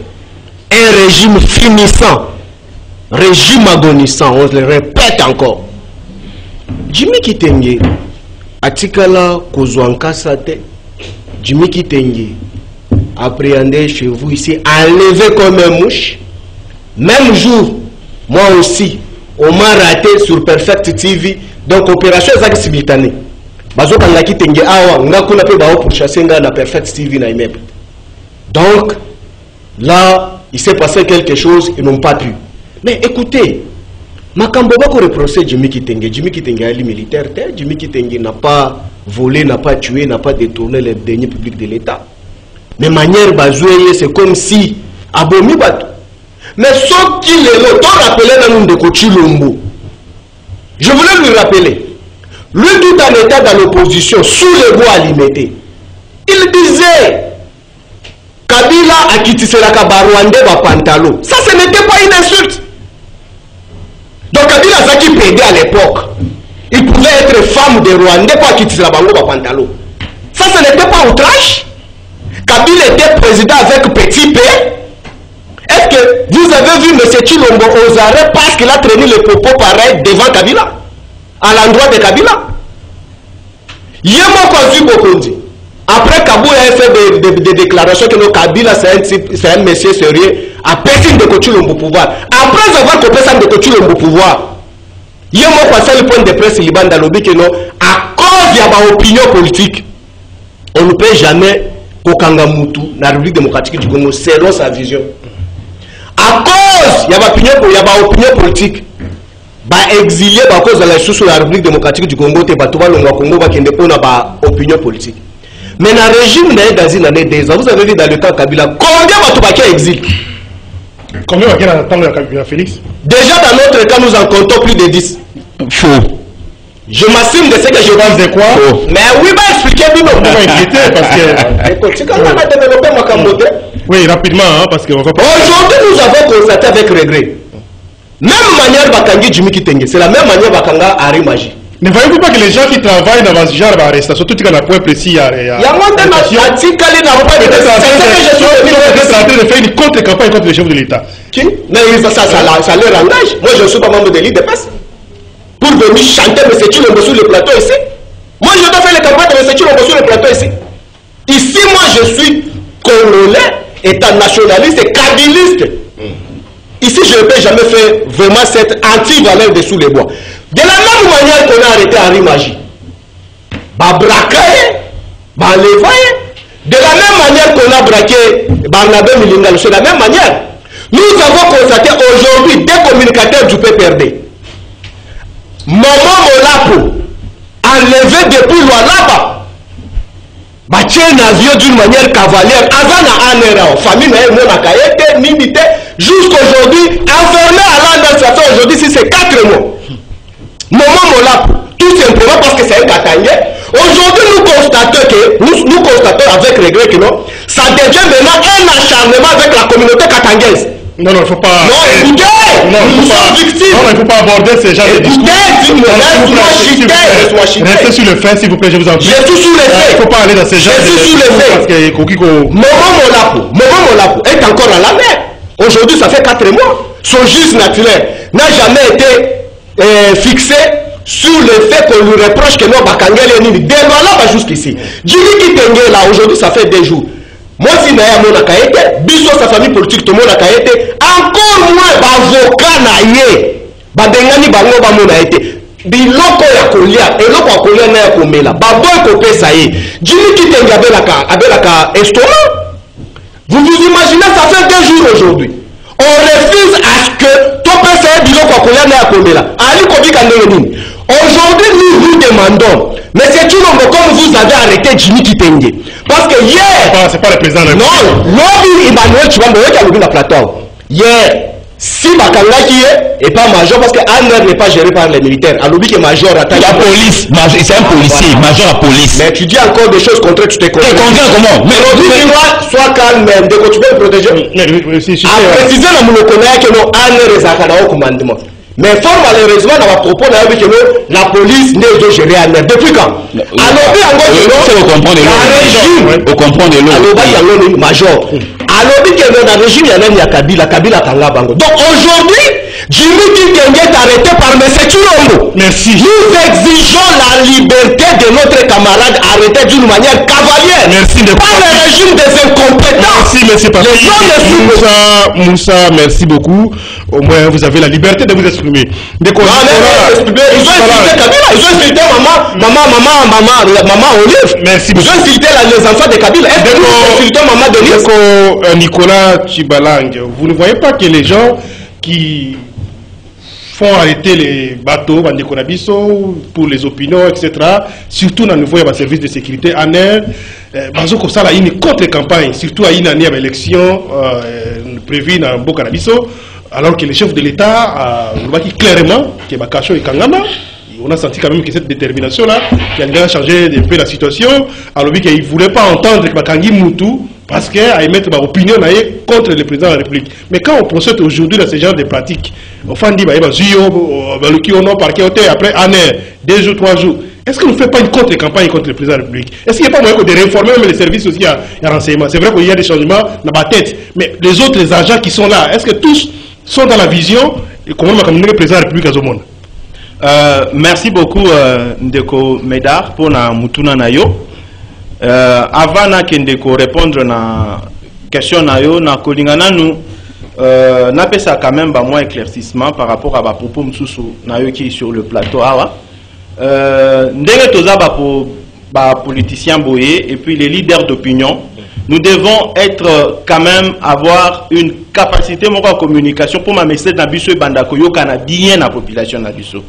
Un régime finissant, régime agonissant, on le répète encore. Jimmy Kitenge, Atikala Kozwanka Sate, Jimmy Kitenge, appréhendé chez vous ici, enlevé comme un mouche. Même jour, moi aussi, on m'a raté sur Perfect TV, donc opération exacte simultanée. Bazokanga Kitenge awa ngakuna pe bao pour chasser nga na Perfect TV na immeuble. Donc là, il s'est passé quelque chose, ils n'ont pas pu. Mais écoutez, Makambo bako reproché Jimmy Kitenge. Jimmy Kitenge est militaire, Jimmy Kitenge n'a pas volé, n'a pas tué, n'a pas détourné les deniers publics de l'État. Mais manière bazoué, c'est comme si abomi bato. Mais sauf qu'il est là, t'en rappelé dans de Kochilombo. Je voulais lui rappeler. Lui, tout en état dans l'opposition, sous les bois alimentés, il disait Kabila a quitté la Kabarwande va pantalo. Ça, ce n'était pas une insulte. Donc Kabila a qui pédait à l'époque. Il pouvait être femme de Rwandais pour quitter la Bango va pantalo. Ça, ce n'était pas outrage. Kabila était président avec petit P. Est-ce que vous avez vu M. Chilombo aux arrêts parce qu'il a traîné les propos pareils devant Kabila? À l'endroit de Kabila. Yemo Kwazi Bokondi. Après Kabou a fait des déclarations que le Kabila c'est un monsieur sérieux. Après signe de Kochilombo pouvoir. Après avoir coupé ça de Kochilombo pouvoir. Yemo Kwazi le point de presse Liban dans l'objet que non. À cause de la opinion politique, on ne peut jamais Kokanga Moutou dans la République démocratique du Congo selon sa vision. À cause il y a une opinion politique. Exilé à cause de la sous la République démocratique du Congo, Congo va kende pona ba opinion politique. Mais dans le régime vous avez vu dans le cas Kabila, combien va tout exil? Combien va attendre Kabila Félix? Déjà dans notre cas, nous en comptons plus de 10. Faux. Je m'assume de ce que je pense de quoi. Faux. Mais oui, va expliquer nous. On va inquiéter parce que. Écoute, c'est quand même à développer ma Kambote. Oui, rapidement, hein, parce qu'on va pas. Aujourd'hui, nous avons constaté avec regret. Même manière Bakangi Jimmy Kitenge, c'est la même manière Bakanga Harry Magie. Ne voyez-vous pas que les gens qui travaillent dans ce genre d'arrestation, surtout quand on a point précis, il y a moins d'arrestation. Peut-être en train de faire une contre-campagne contre les chefs de l'État. Qui? Mais ça leur engage. Moi, je ne suis pas membre de l'IDPS. Pour venir chanter M. Chilombo sur le plateau ici. Moi, je dois faire les campagnes de M. Chilombo sur le plateau ici. Ici, moi, je suis congolais, état nationaliste et kabiliste. Ici, je ne peux jamais faire vraiment cette anti-valeur dessous les bois. De la même manière qu'on a arrêté Henri Magie, braqué, de la même manière qu'on a braqué Barnabé Milingal, c'est la même manière. Nous avons constaté aujourd'hui des communicateurs du PPRD. Maman Molapo, enlevé depuis Lualaba, bâti un avion d'une manière cavalière, Azana Anera, famille Mona Kayete, Nimité, jusqu'aujourd'hui, enfermé à l'Andas, ça fait aujourd'hui, si c'est 4 mois. Maman Molapo, tout simplement parce que c'est un Katangé. Aujourd'hui, nous constatons avec regret que non, ça devient maintenant un acharnement avec la communauté katangaise. Non, il ne faut pas. Non, écoutez, nous sommes victimes. Non, il ne faut pas aborder ces gens de discours. Restez sur le fait, s'il vous plaît, je vous en prie. Je suis sous les faits. Il ne faut pas aller dans ces gens de discours. Parce que Maman Molapo est encore à la mer. Aujourd'hui, ça fait 4 mois. Son juge naturel n'a jamais été fixé sur le fait qu'on lui reproche que non, Bakangel est nul. Dès là, jusqu'ici. Jimmy Kitenge, là, aujourd'hui, ça fait 2 jours. Moi, si Naya Mona Kaete, Bisso, sa famille politique, tout le monde a Kaete, encore moins d'avocats naïe. Badengani Bango Bamona été. Biloko ya kolia, eloko ya kolia na ya komela. Baboy kopé ça y est. Jimmy Kitenge abelaka estomac. Vous vous imaginez, ça fait 2 jours aujourd'hui. On refuse à ce que tout PCA biloko ya kolia na ya komela. Ali Kobika Ndengenini. Aujourd'hui, nous demandons, mais c'est tout le monde comme vous avez arrêté Jimmy Kitenge. Parce que hier, c'est pas le président. Non, l'homme Emmanuel Chibambo qui a levé la plateau. Hier, si Bakanga qui est pas major, parce que Anner n'est pas géré par les militaires. Alors que major attaque. La police, c'est un policier, major à police. Mais tu dis encore des choses contre tu t'es contre. Comment? Mais dis-moi, sois calme, de quoi tu peux me protéger. À préciser la monoconnais que non, Anner est à au commandement. Mais fort malheureusement, dans ma propos, la police n'est pas gérée à Anner. Depuis quand? Alors, on comprend de l'eau. Major. Alors, dans le régime, il y a Kabila Kanga Bango. Donc aujourd'hui, Jimmy Kitenge est arrêté par M. Chilombo. Merci. Nous exigeons la liberté de notre camarade arrêté d'une manière cavalière. Merci de pas le régime des incompétents. Merci, M. Papi. Moussa, merci beaucoup. Au moins, vous avez la liberté de vous exprimer. Ils ont insulté maman Olive. Merci beaucoup. Ils ont insulté les enfants de Kabila. Est-ce que vous insultez maman Denise? Nicolas Chibalang, vous ne voyez pas que les gens qui font arrêter les bateaux pour les opinions, etc., surtout dans le service de sécurité en air, comme ça, il y a une contre-campagne, surtout à une année d'élection prévue dans Bokanabiso, alors que le chef de l'État a dit clairement que Bakacho et Kangama, on a senti quand même que cette détermination-là, qui a changé un peu la situation, alors qu'il ne voulait pas entendre que Bakangi Moutou, parce qu'il a émettre ma opinion contre le président de la République. Mais quand on procède aujourd'hui dans ce genre de pratiques, on fait dire après un an, 2 jours, 3 jours, est-ce qu'on ne fait pas une contre-campagne contre le président de la République? Est-ce qu'il n'y a pas moyen de réformer même les services aussi à renseignement? C'est vrai qu'il y a des changements dans ma tête, mais les autres, les agents qui sont là, est-ce que tous sont dans la vision et comment on va communiquer le président de la République à ce monde? Merci beaucoup Ndeko Medar pour na mutuna nayo. Avant na kendeko répondre na question nayo na kolingana nous na pesa quand même ba moins éclaircissement par rapport à ba propos msusu nayo qui est sur le plateau awa ndenge toza ba politicien boyé et puis les leaders d'opinion. Nous devons être quand même avoir une capacité de communication pour ma message na biso bandako yo kana bien la population na biso.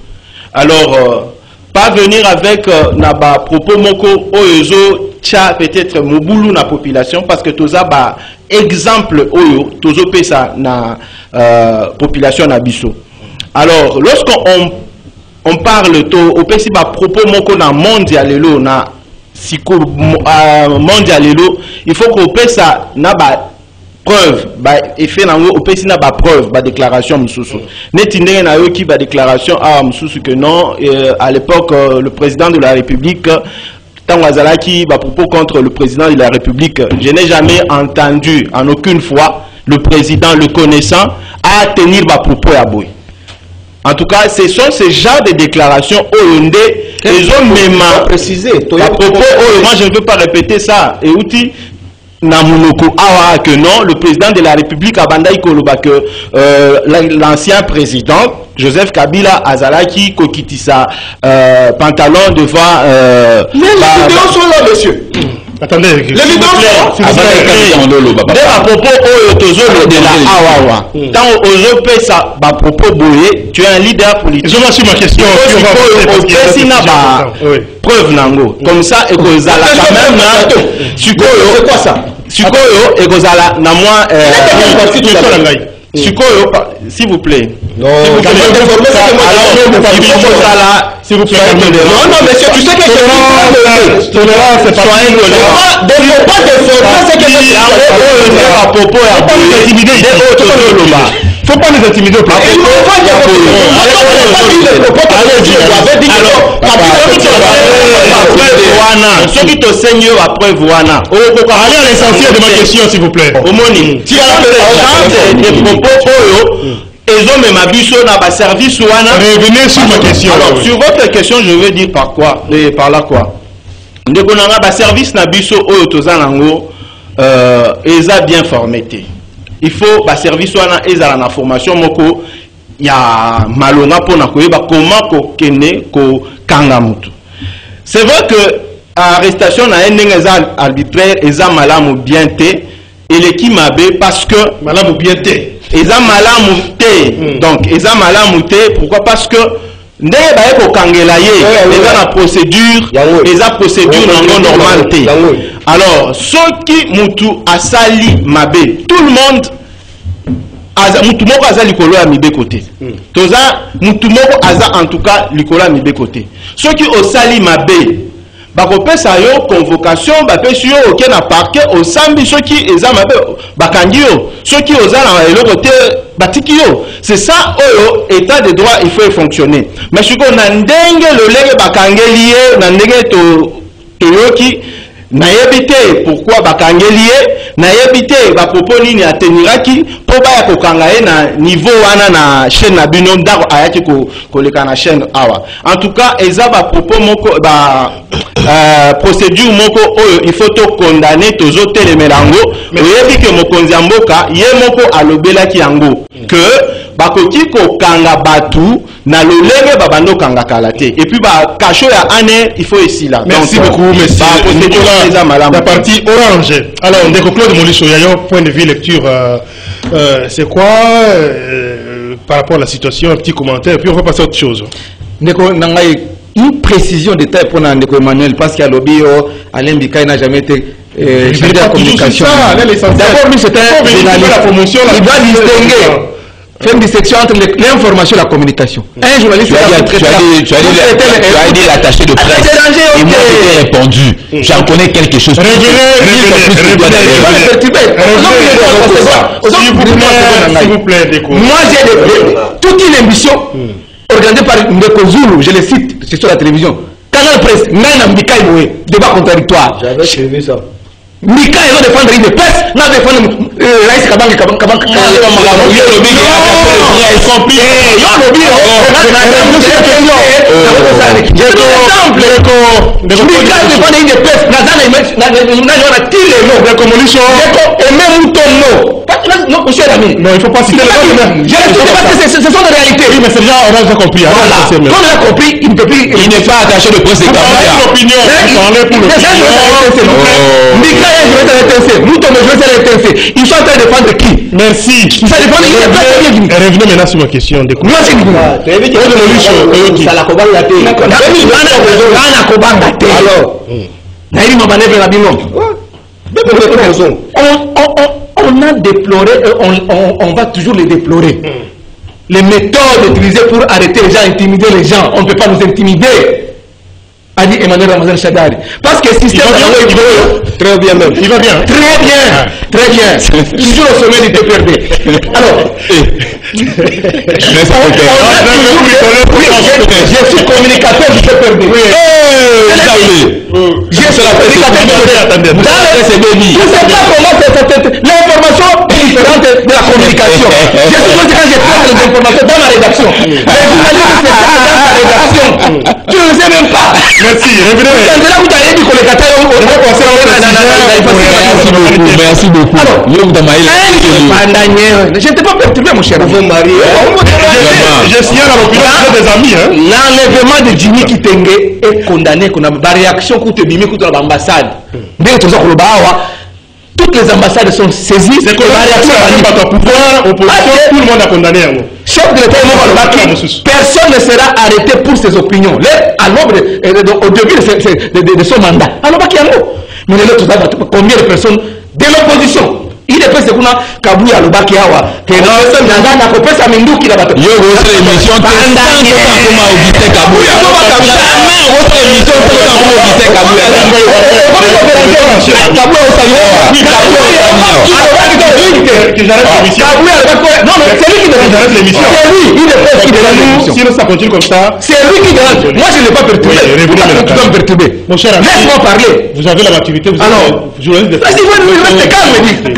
Alors pas venir avec na propos moko oyo tcha peut-être mobulu na population parce que toza ba exemple oyo tozo pesa na population na biso. Alors lorsqu'on parle to opesi ba propos moko na mondialelo na siko mondialelo, il faut qu'on pesa na ba preuve ba effet nango opesi na ba preuve ba déclaration msusu neti ndenge na yo ki ba déclaration a msusu que non à l'époque le président de la République Tangazalaki ba propos contre le président de la République, je n'ai jamais entendu en aucune fois le président le connaissant à tenir ba propos à boy. En tout cas, ce sont ces genres de déclarations OND, ils ont même précisé. Moi, je ne veux pas répéter ça. Et outil Namunoko awa que non, le président de la République Abanda Ikoloba que l'ancien président Joseph Kabila Azalaki kokitisa pantalon devant mais les vidéos sont là, monsieur. Attendez, les vidéos sont là. À propos de la Awawa. Tant Ozo Pesa, à propos Boye, tu es un leader politique. Je vais sur ma question. Preuve nango. Comme ça, et que Zala quand même. C'est quoi ça? Sukoyo et Gozala na moi Sukoyo, s'il vous plaît. Non, s'il vous plaît. Non, monsieur, tu sais que c'est pas faut pas nous intimider au plan. Ceux qui te saignent après Voana. Allez à l'essentiel de ma question, s'il vous plaît. Omoni, si des propos ils ont même abusé dans le service. Revenez sur ma question. Alors, sur votre question, je veux dire par quoi, par là quoi. Dès qu'on a un service nabiso au Tozanango, ils ont bien formé. Il faut que le service soit en formation. Il y a malonga pour comment kene ko kangamutu. C'est vrai que l'arrestation na un arbitraire eza malamu bien té et l'équipe mabe parce que malamu bien té eza malamu té donc eza malamu té pourquoi parce que ndenge baye ko kangela ye eza na procédure eza procédure nango normale té. Alors soki mutu asali mabe tout le monde mutu moko aza likolo ya mibe côté toza mutu moko aza en tout cas likolo ya mibe côté soki osali mabe bakopesa yo convocation bapesi yo oke na parquet osambi soki eza mabe bakangi yo soki oza na eloko te batiki yo c'est ça oyo état de droit il faut fonctionner mais siko na ndenge lolenge bakangeli ye na ndenge toyoki nayebi te pourquoi bakangeli ye nayebi te bapropos nini ateniraki mpo baya kokanga ye na niveau wana na chaîne na bino ndako ayaki koleka na chaîne awa en tout cas eza bapropos moko procédure moko oyo il faut to condamner tozotelemela yango oyebi ke mokonzi ya mboka ye moko alobelaki yango que bakoki kokanga batu na lolenge babando kanga kalate et puis ba cacho ya ane il faut ici là. Merci beaucoup monsieur Nicolas. La partie orange. Alors on découvre Claude Molisso Yayo point de vue lecture c'est quoi par rapport à la situation un petit commentaire puis on va passer à autre chose. Ndeko nangai une précision de taille pour Ndeko Emmanuel parce qu'il y a lobby Alain Bikaï n'a jamais été chargé de la communication. D'abord lui c'était journaliste. Il doit distinguer. Faire une distinction entre l'information et la communication. Un journaliste tu as dit l'attaché de presse. Et moi j'ai répondu. J'en connais quelque chose. S'il vous plaît, Ndeko. Moi j'ai toute une émission organisée par Ndeko Zulu, je le cite, c'est sur la télévision. Canal Presse, Naina Mbikaï Boué, débat contradictoire. J'avais suivi ça. Mika ils ont défendre une presse, n'a défendre Raïs Kabang non, monsieur l'ami. Non, il faut pas citer le ce sont des réalités. Oui, mais c'est déjà, on a déjà compris. Quand on a compris, il ne peut plus. Il n'est pas attaché de presse. Il l'opinion. Ils sont en train de défendre qui? Merci. Revenez maintenant sur ma question. On a déploré, on va toujours les déplorer. Les méthodes utilisées pour arrêter les gens, intimider les gens, on ne peut pas nous intimider. A dit Emmanuel Ramazan Chadari. Parce que le système très bien même. Il va bien. Très bien. Très bien. Toujours au sommet du DPRD. Alors, je suis communicateur du DPRD. Je suis communicateur du DPRD. Je ne sais pas comment l'information est différente de la communication. Je suppose que quand je prends les informations dans la rédaction, les journalistes, c'est dans la rédaction. Tu ne le sais même pas. Merci, revenez. Merci beaucoup. Alors, je ne t'ai pas perturbé, mon cher. Vous mariez. Je signale à l'opinion des amis. L'enlèvement de Jimmy Kitenge est condamné. Qu'on a une réaction contre Bimi, contre l'ambassade. Toutes les ambassades sont saisies. C'est que la réaction à pouvoir, opposition, tout le monde a condamné. Chef de l'État, personne ne sera arrêté pour ses opinions. Au début de son mandat. Alors, mais combien de personnes de l'opposition? Il est passé qu'on a Kabouya le Bakiawa. Que non, c'est un peu ça, mais nous qui l'a battu. Yo, votre émission, comment Augustin Kabouya. Votre émission, comment Augustin Kabouya. Non, mais c'est lui qui arrête l'émission. C'est lui, il est presque de la. Sinon, ça continue comme ça. C'est lui qui dérange. Moi, je ne l'ai pas perturbé. Tu dois me perturber. Mon cher ami, laisse-moi parler. Vous avez la maturité, vous êtes journaliste de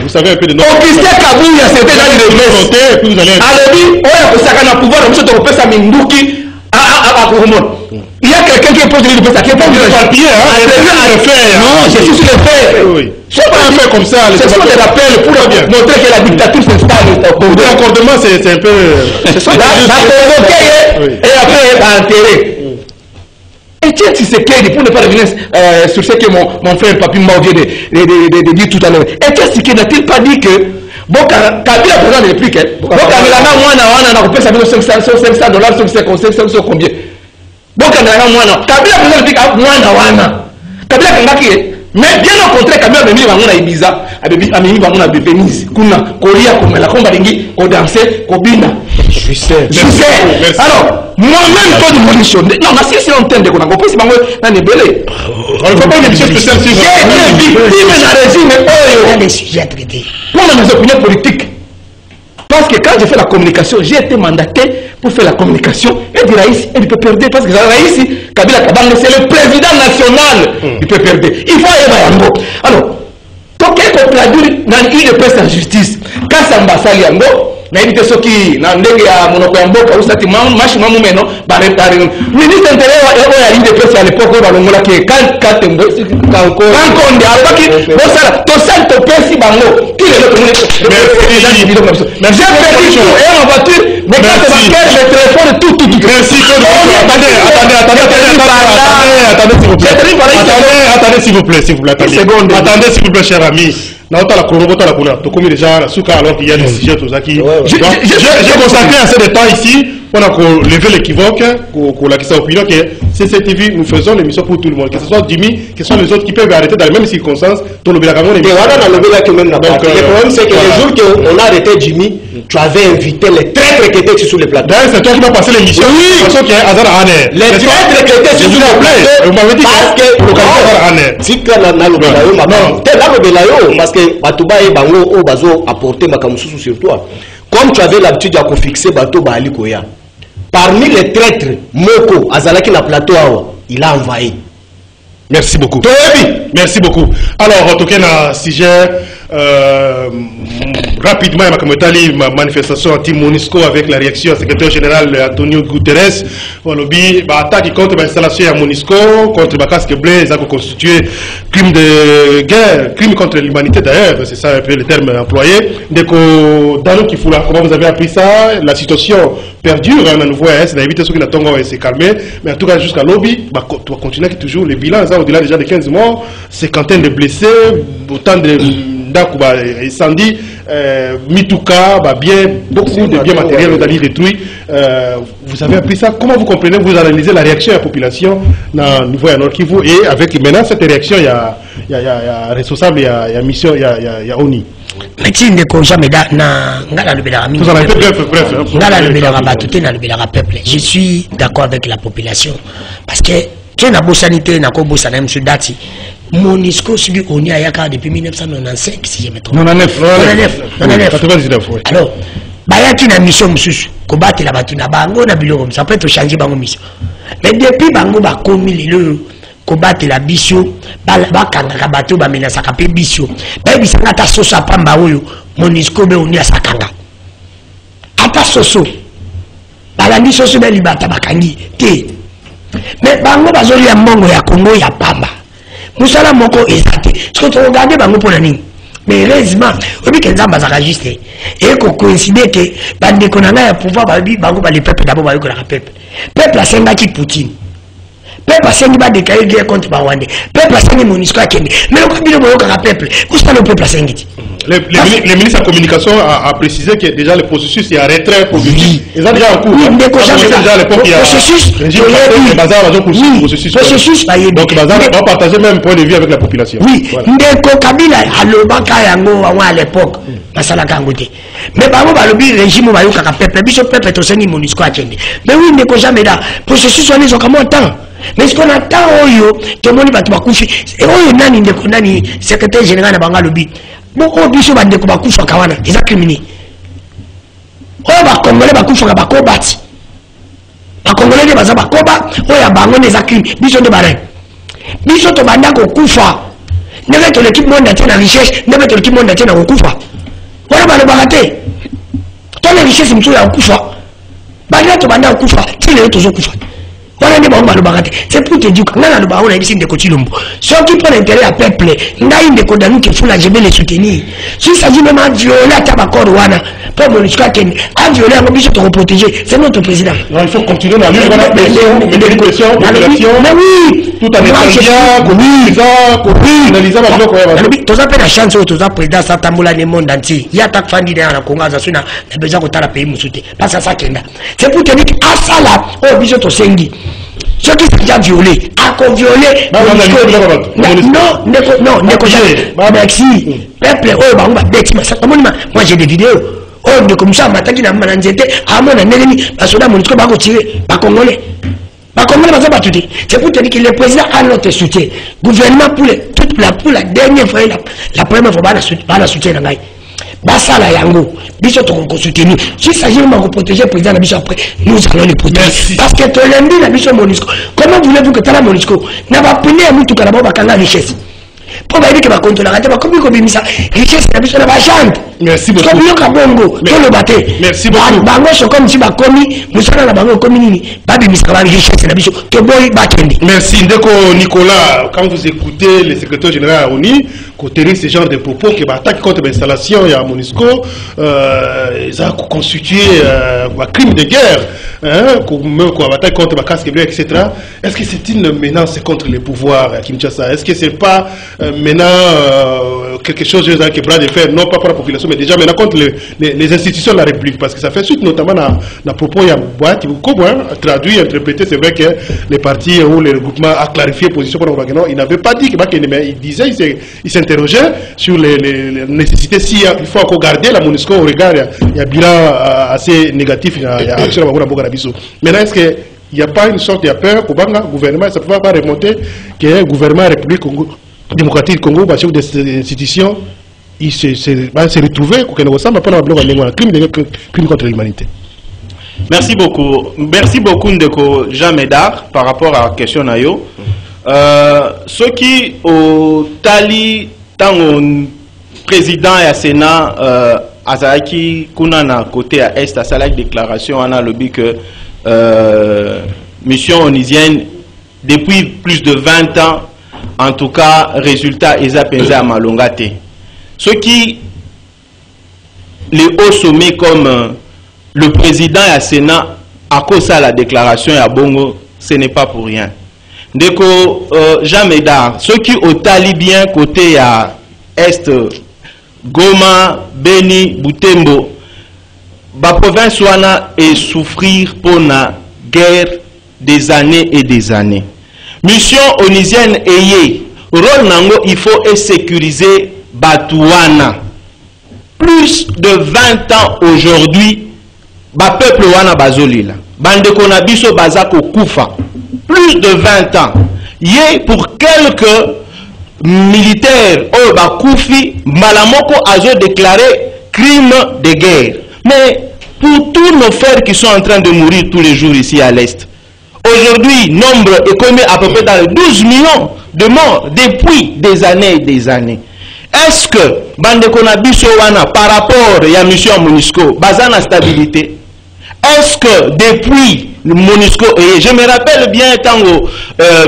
vous savez un peu de nom. Augustin Kabouya, c'était dans les et puis vous allez. Alors, on a pouvoir, on se repère sa Minduki à Kourmon. Il y a quelqu'un qui est posé de ça, qui est pas papier, non, je suis sur le fait. C'est pas un fait comme ça. Ce sont des rappels pour montrer que la dictature s'installe. L'accordement, c'est un peu. Ça provoqué et après, il a enterré. Etienne Tshisekedi, pour ne pas revenir sur ce que mon frère Papi m'a vient de dire tout à l'heure, Etienne Tshisekedi n'a-t-il pas dit que Kabila présent ne plus que Kabila $500, combien Kabila présent depuis Kabila Kangaki, mais bien au contraire, Kabila a mis à Ibiza, a mis à Venise, Kuna, Korea, comme la Kombalingi, au danser, Kobina. Je sais. Alors, moi-même, quand je me dis, non, mais si on t'aime de qu'on a compris, c'est pas moi, on est belé. On ne fait pas une émission spéciale sur ça. J'ai été victime d'un régime, il y a des sujets à traiter. Pour mes opinions politiques. Parce que quand j'ai fait la communication, j'ai été mandaté pour faire la communication et du Raïs et du PPRD. Parce que Raïs, Kabila Kabane, c'est le président national du PPRD. Il faut aller Yango. Alors, tant qu'il faut traduire dans une presse en justice, quand c'est ambassade Yango, mais il ceux qui na ndenge ya monoko ya mboka usati mashima mumeno baretari ministre intérieur ya ligne de presse à l'époque balongola ke quand kankonde alaki bosala to sal to pesi bango qui est le mais j'ai perdu et ma voiture mais quand c'est bancaire le téléphone tout merci attendez s'il vous plaît attendez s'il vous plaît cher ami. Non, tu as la corroboration, tu as déjà la souka alors qu'il y a des sujets tout ça qui. J'ai constaté assez de temps ici, on a levé l'équivoque, qu'on a question opinion que CCTV, nous faisons l'émission pour tout le monde, que ce soit Jimmy, que ce soit les autres qui peuvent arrêter dans les mêmes circonstances, tout le Bélagamon est. Le problème c'est que le jour qu'on a arrêté Jimmy, tu avais invité les traîtres qui étaient sur le plateau. D'ailleurs, c'est toi qui m'as passé l'émission. Oui, parce que Azar Haner. Les traîtres qui étaient sur le plateau. Vous m'avez dit que le Azar Haner. Si tu as parce que Batouba et Bango au bazo apporté Makamusu sur toi. Comme tu avais l'habitude de fixer Bato Bali Koya. Parmi les traîtres, Moko, Azalaki na plateau, il a envahi. Merci beaucoup. Merci beaucoup. Alors, en tout cas, un sujet rapidement, ma manifestation anti-Monisco avec la réaction du secrétaire général Antonio Guterres. Walobi, attaque contre l'installation à Monisco, contre la casque bleue, ça a constitué crime de guerre, crime contre l'humanité d'ailleurs, c'est ça un peu le terme employé. Donc, dans le Kifula, comment vous avez appris ça? La situation perdure, on a nouveau on a évité ce que la tongue s'est calmé, mais en tout cas, jusqu'à l'obbi, tu vas continuer toujours les bilans, au-delà déjà de 15 morts, cinquantaine de blessés, autant de incendie, Mituka, beaucoup de biens matériels ont été détruits. Vous avez appris ça? Comment vous comprenez, vous analysez la réaction de la population dans le niveau de Nord Kivu et avec maintenant cette réaction, il y a responsable, il y a mission, il y a ONI. Merci ndeko Jameda na ngala lobela mingi. Vous en avez bref. Ngala lobela batute na lobela peuple. Je suis d'accord avec la population parce que qui na bosanité na ko bosana monsieur Dati. Monisco subi on ayaka depuis 1995 si je me trompe. 99. Alors, bayaki na mission mususu ko batela batu na bango na biloko ça peut changer bango mission. Mais depuis bango ba komi lelo ko batela biso ba kanga bato ba menasaka pe biso. Ba bisanga ta soso pamba oyo Monisco be on asakanga. Ata soso. Balandi soso be libata bakangi te. mais bango bazoli ya mbongo ya Congo ya pamba musala moko ezate ce que tu regardes bango pour la nini mais heureusement obi kenzamba za juste et ko coïncider que bande konanga ya pouvoir babi bango ba le peuple d'abord ba yokola peuple asenga ki Poutine peuple asengi ba déclarer guerre contre Rwanda peuple asengi MONUSCO akende mais ko bino boyoka peuple où est le peuple asengi les ministres de la communication a précisé que déjà le processus est à retrait progressif. Ils ont déjà en cours. Oui, mais déjà à l'époque il y a processus. Donc Bazar va partager même point de vue avec la population. Oui, Ndeko Kabila alobaka yango à l'époque. Basala kangote. Mais bango balobi régime ba yoka peuple biso peuple to sengi MONUSCO akende. Mais oui, Ndeko jamais là. Processus on les comment temps. Mais ce qu'on attend oyo tout le monde va te bakufi. Et oyo nani Ndeko nani secrétaire général na banga lobi. Bon, biso bande ko bakufa kawana, ils ont criminé. Oyo ba Congolais bakufa ka bakobati. Ba Congolais de baza bakoba, oyo bango les crime, biso de bare. Biso to banda ko kufa. Nebe to l'équipe monde atiena richesse, nebe to l'équipe monde atiena ko kufa. Oyo ba le bagate. To les richesses mtu ya kufa. Banda to banda ko kufa, tile to zo kufa. Voilà les bons bagate. C'est pour te dire que nana ba on a ici de Kochilombo. Ceux qui prennent intérêt à peuple, n'a une de Kodanu qui faut la je vais les soutenir. Si ça dit même à violer à Tabakor Wana, pour MONUSCO à violer à Mobiso te protéger, c'est notre président. Non, il faut continuer dans la pression, mais oui, tout en analysant la bloc. Tu as la chance de tu as président Satamboula le monde entier. Il y a ta famille dans la Congo, ça a besoin de ta pays moussouté. Parce que ça c'est pour te dire que à ça là, oh biso to sengi. Ceux qui sont déjà violés, à qu'on violé, non, merci. Peuple, moi j'ai des vidéos. Oh, de comme ça, m'attaque dans ma nzete, à mon ennemi, parce que là, MONUSCO va retirer, pas congolais. Pas congolais, pas tout. C'est pour te dire que le président a notre soutien. Gouvernement pour la dernière fois, la première fois, va la soutien dans Basala Yango, Biso to soutenir. S'il s'agit de protéger le président Biso après, nous allons le protéger. Merci. Parce que tu l'as dit la Biso MONUSCO. Comment voulez-vous que tu la MONUSCO n'a pas pris à tout Kanabo Bakanga richesse? Pour dire que va contre la rate, va comme ça, richesse la Biso n'a pas chante. Merci beaucoup. Comme Bongo, tout le batté. Merci beaucoup. Bango sont comme si va commis, nous sommes la bango commis, Babi Miska richesse la Biso, que boy batendi. Merci Ndeko Nicolas. Quand vous écoutez le secrétaire général à ONU, côté ce genre de propos qui attaquent contre l'installation et à MONUSCO, ils ont constitué un crime de guerre, qu'on attaque contre la casque bleue, etc. Est-ce que c'est une menace contre les pouvoirs à Kinshasa? Est-ce que c'est pas maintenant quelque chose qui est bras de fer, non pas pour la population, mais déjà maintenant contre les institutions de la République? Parce que ça fait suite notamment dans le propos, il y a boîte, traduit, interprété, c'est vrai que les partis ou les regroupements a clarifié la position pour le il n'avait pas dit que mais il disait, il s'interrogeait sur les nécessités, s'il faut encore garder la MONUSCO au regard, il y a un bilan assez négatif, il y a action à maintenant, est-ce qu'il n'y a pas une sorte de peur au gouvernement, ça ne peut pas remonter que le gouvernement République démocratique du Congo, sur des institutions, il va se retrouver qu'on ne ressemble pas à un crime contre l'humanité? Merci beaucoup Ndeko Jean Médard par rapport à la question Nayo. Ceux qui au Tali, tant au président et à Sénat, Azaki Kunana côté à Est, à sa déclaration, on a le but que mission onusienne depuis plus de 20 ans, en tout cas, résultat est à Malongate. Ceux qui les hauts sommets comme le président et le Sénat, à cause de la déclaration à Bongo, ce n'est pas pour rien. Ndeko Jean Médard, ceux qui au talibien côté à Est, Goma, Beni, Butembo, la province wana et souffrir pour la guerre des années et des années. Mission onusienne ayé, rôle nango il faut sécuriser Batouana. Plus de 20 ans aujourd'hui, ba peuple wana bazolila. Bande konabiso bazako kufa. Plus de 20 ans. Yé pour quelques militaires au Bakoufi, Malamoko a déclaré crime de guerre. Mais pour tous nos frères qui sont en train de mourir tous les jours ici à l'Est, aujourd'hui, nombre est commis à peu près dans les 12 millions de morts depuis des années et des années. Est-ce que Bandekona Bissowana, par rapport à la mission MONUSCO, basée la stabilité, est-ce que depuis MONUSCO et je me rappelle bien tango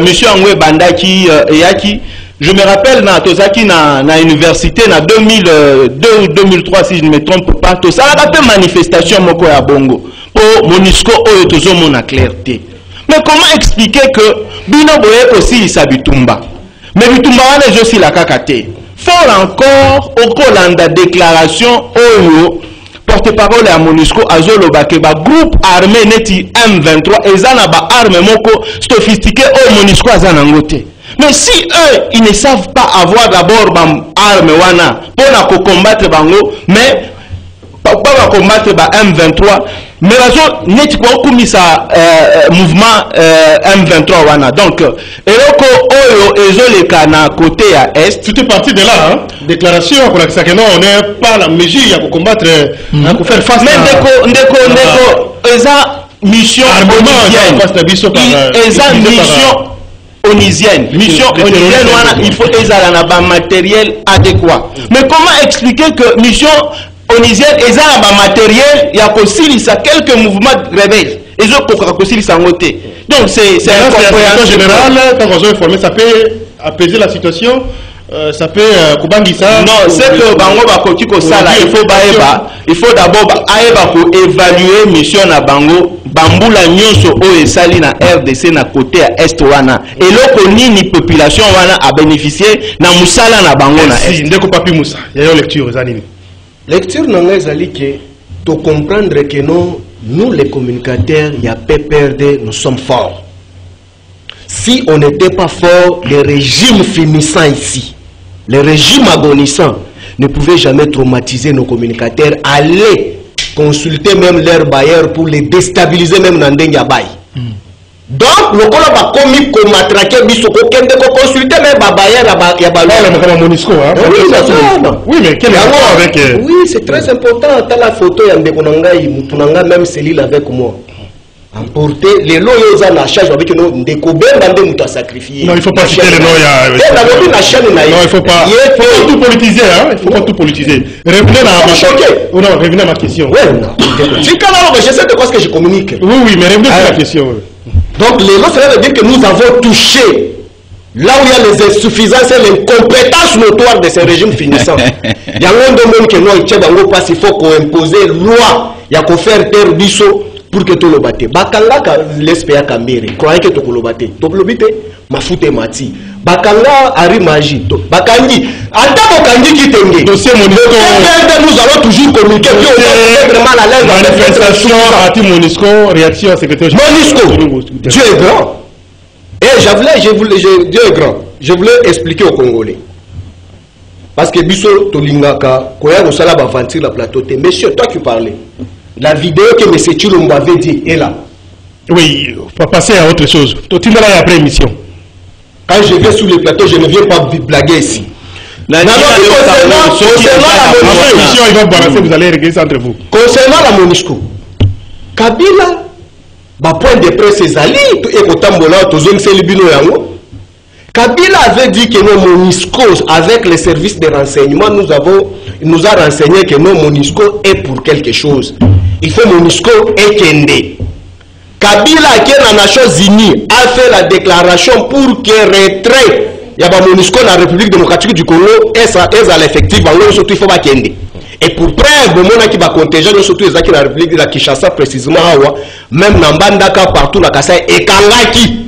monsieur Angwe Bandaki Eyaki, je me rappelle na tozaki na université na 2002 ou 2003 si je ne me trompe pas, to ça la manifestation moko ya bongo pour MONUSCO oyo tozo mona clarté. Mais comment expliquer que bino boye aussi sa bitumba, mais bitumba wana je suis la kakate fort encore au Kolanda déclaration oyo porte-parole à MONUSCO azolo bakeba groupe armé neti M23 ezana ba arme moko sophistiqué au MONUSCO azana ngote. Mais si eux ils ne savent pas avoir d'abord ba arme wana pour combattre bango, mais pas combattre ba M23, mais raison neti ko kumisa mouvement M23 wana. Donc eloko oyo ezoleka na côté à est. Tout est parti de là, hein? Déclaration qu'on a que non, on n'est pas la mesure pour combattre, pour faire face à. Ndeko eza mission onisienne. Eza mission onisienne. Mission onisienne wana il faut ezala na ba matériel adéquat. Mais comment expliquer que mission onisienne ezala ba matériel ya kosilisa quelques mouvements de réveil ezo koka kosilisa ngote. Donc c'est un compréhension générale quand on veut informer ça peut apaiser la situation. Ça peut kubangisa. Non, c'est que bango bakoti ko sala il faut d'abord aeba ko évaluer mission na bango bambula nyonso o esali na RDC na côté à est wana eloko nini population wana a bénéficié na musala na bango na est. Ndeko papi Musa yayo lecture ezali. Lecture nanga ezali ke to comprendre que non, nous les communicateurs il y a PPRD nous sommes forts. Si on n'était pas fort, le régime finissant ici, le régime agonissant ne pouvait jamais traumatiser nos communicateurs, aller consulter même leurs bailleurs pour les déstabiliser même dans des yabai. Donc, le col va commis comme matraquer bisoko kende ko consulter même bailleurs ya bailleurs. MONUSCO, hein? Oui, mais quel rapport avec Oui, c'est très important. T'as la photo ya ndekonanga mutunanga même cellule avec moi. Emporter les loyaux à la charge avec nous ndekobemba nde mutu a sacrifié. Non, il faut pas citer les noms ya. Non, il faut pas tout politiser, hein? Il faut pas tout politiser. Revenez à ma question. Non, revenez à ma question. Ouais, non. Je sais de quoi ce que je communique. Oui, mais revenez sur la question. Donc, les lois, cela veut dire que nous avons touché là où il y a les insuffisances et l'incompétence notoire de ces régimes finissants. Il y a un domaine que nous, il faut qu'on impose loi, il y a qu'on faire terre biso pour que tout le batte. Bakanga l'espère Kambere, croyez que tout le batte. Tout le batte, ma foute mati. Bakanga Ari Magie. Bakangi, en tant que Kandi qui tengue. Dossier MONUSCO. Nous allons toujours communiquer. Vraiment à l'aise. Manifestation anti-MONUSCO, réaction secrétaire. MONUSCO, Dieu est grand. Et Dieu est grand. Je voulais expliquer aux Congolais. Parce que Bisso Tolingaka, Koya Rosala va vantir la plateau. Monsieur, toi qui parlais. La vidéo que M. Chilombo avait dit est là. Oui, il faut passer à autre chose. Tout le monde est après émission. Quand je vais sur le plateau, je ne viens pas blaguer ici. Concernant la MONUSCO, Kabila, point de presse ezali et kotambola tozong selibino yango. Kabila avait dit que nos MONUSCO, avec les services de renseignement, il nous a renseigné que nos MONUSCO est pour quelque chose. Il faut MONUSCO et Kende. Kabila, qui est dans les Nations Unies, a fait la déclaration pour que retrait il y a MONUSCO dans la République démocratique du Congo et à l'effectif, surtout il faut pas Kende. Et pour preuve, le monde qui va contingent, surtout les dans la République de la Kinshasa, précisément, même dans Bandaka, partout, la Kassai, et Kangaki,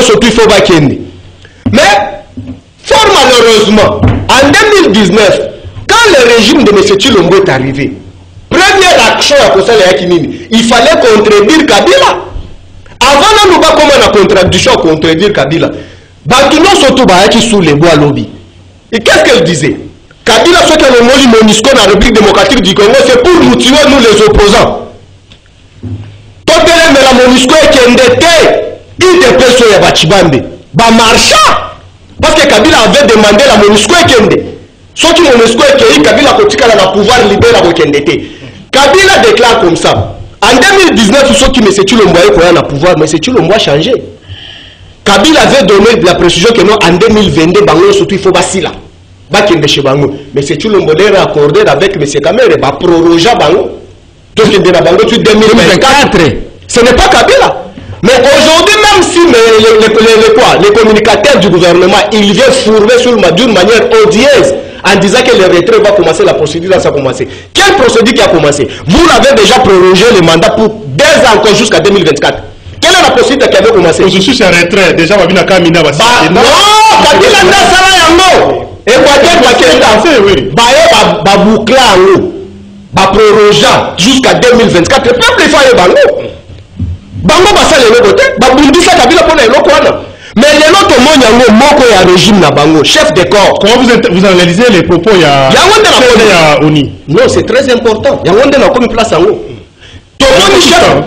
surtout il faut pas Kende. Mais, fort malheureusement, en 2019, quand le régime de M. Chilombo est arrivé, première action à il fallait contredire Kabila. Avant, nous pas comment la contradiction à contredire Kabila. Batuno surtout qui sous les bois lobby. Et qu'est-ce qu'elle disait? Kabila, ce que le mot MONUSCO dans la République démocratique du Congo, c'est pour nous tuer, nous les opposants. Quand elle est la MONUSCO et qui endettait, il dépêche sur Yabachibambe. Bah, marcha. Parce que Kabila avait demandé la MONUSCO et Kende. Soit que MONUSCO et Kende, Kabila a la pouvoir libérer la Kende. Kabila déclare comme ça. En 2019, ceux qui M. Chilombo a pouvoir, M. Chilombo a changé. Kabila avait donné la précision que non, en 2022, Bango, surtout il faut Basila. Bakende chez Bango. M. Chilombo a accordé avec M. Kamere, proroger Bango. Tout ce qui est Bango, tu 2024. Ce n'est pas Kabila. Mais aujourd'hui, même si les communicateurs du gouvernement, ils viennent fourber d'une manière odieuse en disant que le retrait va commencer, la procédure va commencer. Quelle procédure qui a commencé? Vous l'avez déjà prolongé le mandat pour 2 ans encore jusqu'à 2024. Quelle est la procédure qui avait commencé? Je suis un retrait. Déjà, on va venir à Kamina. Non, Kabila n'a pas yango. Et Équateur, va boucler en haut. Va prolonger jusqu'à 2024. Le peuple est fait bango. Bango va faire le côté. Va bundisa Kabila pour les locaux. Mais les autres mots, il y a un régime na bango, chef de corps. Comment vous analysez les propos? Il y a Oni. Non, c'est très important. Il y a un comme place en haut.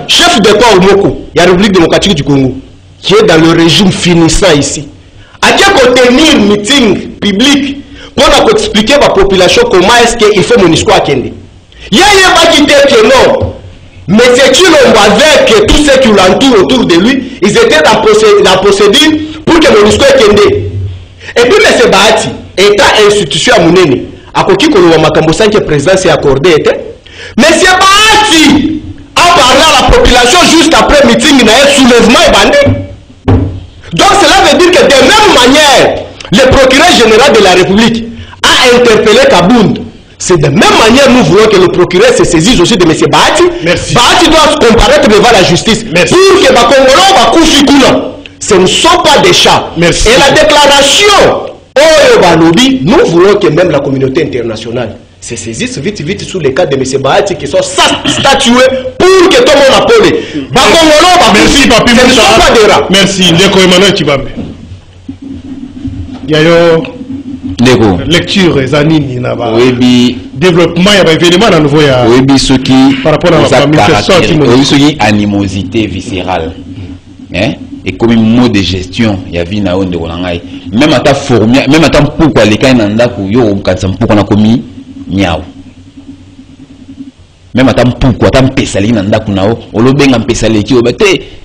Chef de corps Moko, il y a la République démocratique du Congo, qui est dans le régime finissant ici. À qui tenir un meeting public pour expliquer à la population comment est-ce qu'il faut MONUSCO à Kende. Il y a pas qui dit que non. Mais c'est qu'il avec tous ceux qui l'entourent autour de lui, ils étaient dans la procédure pour que MONUSCO ait Kende. Et puis M. Bahati, État institution à Mouneni, à quoi qui que la présidence est accordée était. M. Bahati a parlé à la population juste après le meeting, il y a un soulèvement et bandit. Donc cela veut dire que de même manière, le procureur général de la République a interpellé Kabound. C'est de même manière nous voulons que le procureur se saisisse aussi de M. Bahati. Merci. Bahati doit comparaître devant la justice. Merci. Pour que Bakongolo Bakoufikuna, ce ne sont pas des chats. Merci. Et la déclaration, nous voulons que même la communauté internationale se saisissent vite sous les cas de M. Bahati qui sont statués pour que tout le monde appelle. Merci, Papi Moussa. Merci, Ndeko Emmanuel Chibambe. Il y a une lecture, Zanini, développement, il y a un événement à nouveau par rapport à la manifestation. Il y a animosité viscérale. Et comme un mot de gestion, il y a une de même à ta forme, même à ta pourquoi les cas n'ont pas pourquoi on a commis miao. Même à ta pourquoi ta pesali n'ont pas kunao, au lobeng en pesali qui obate,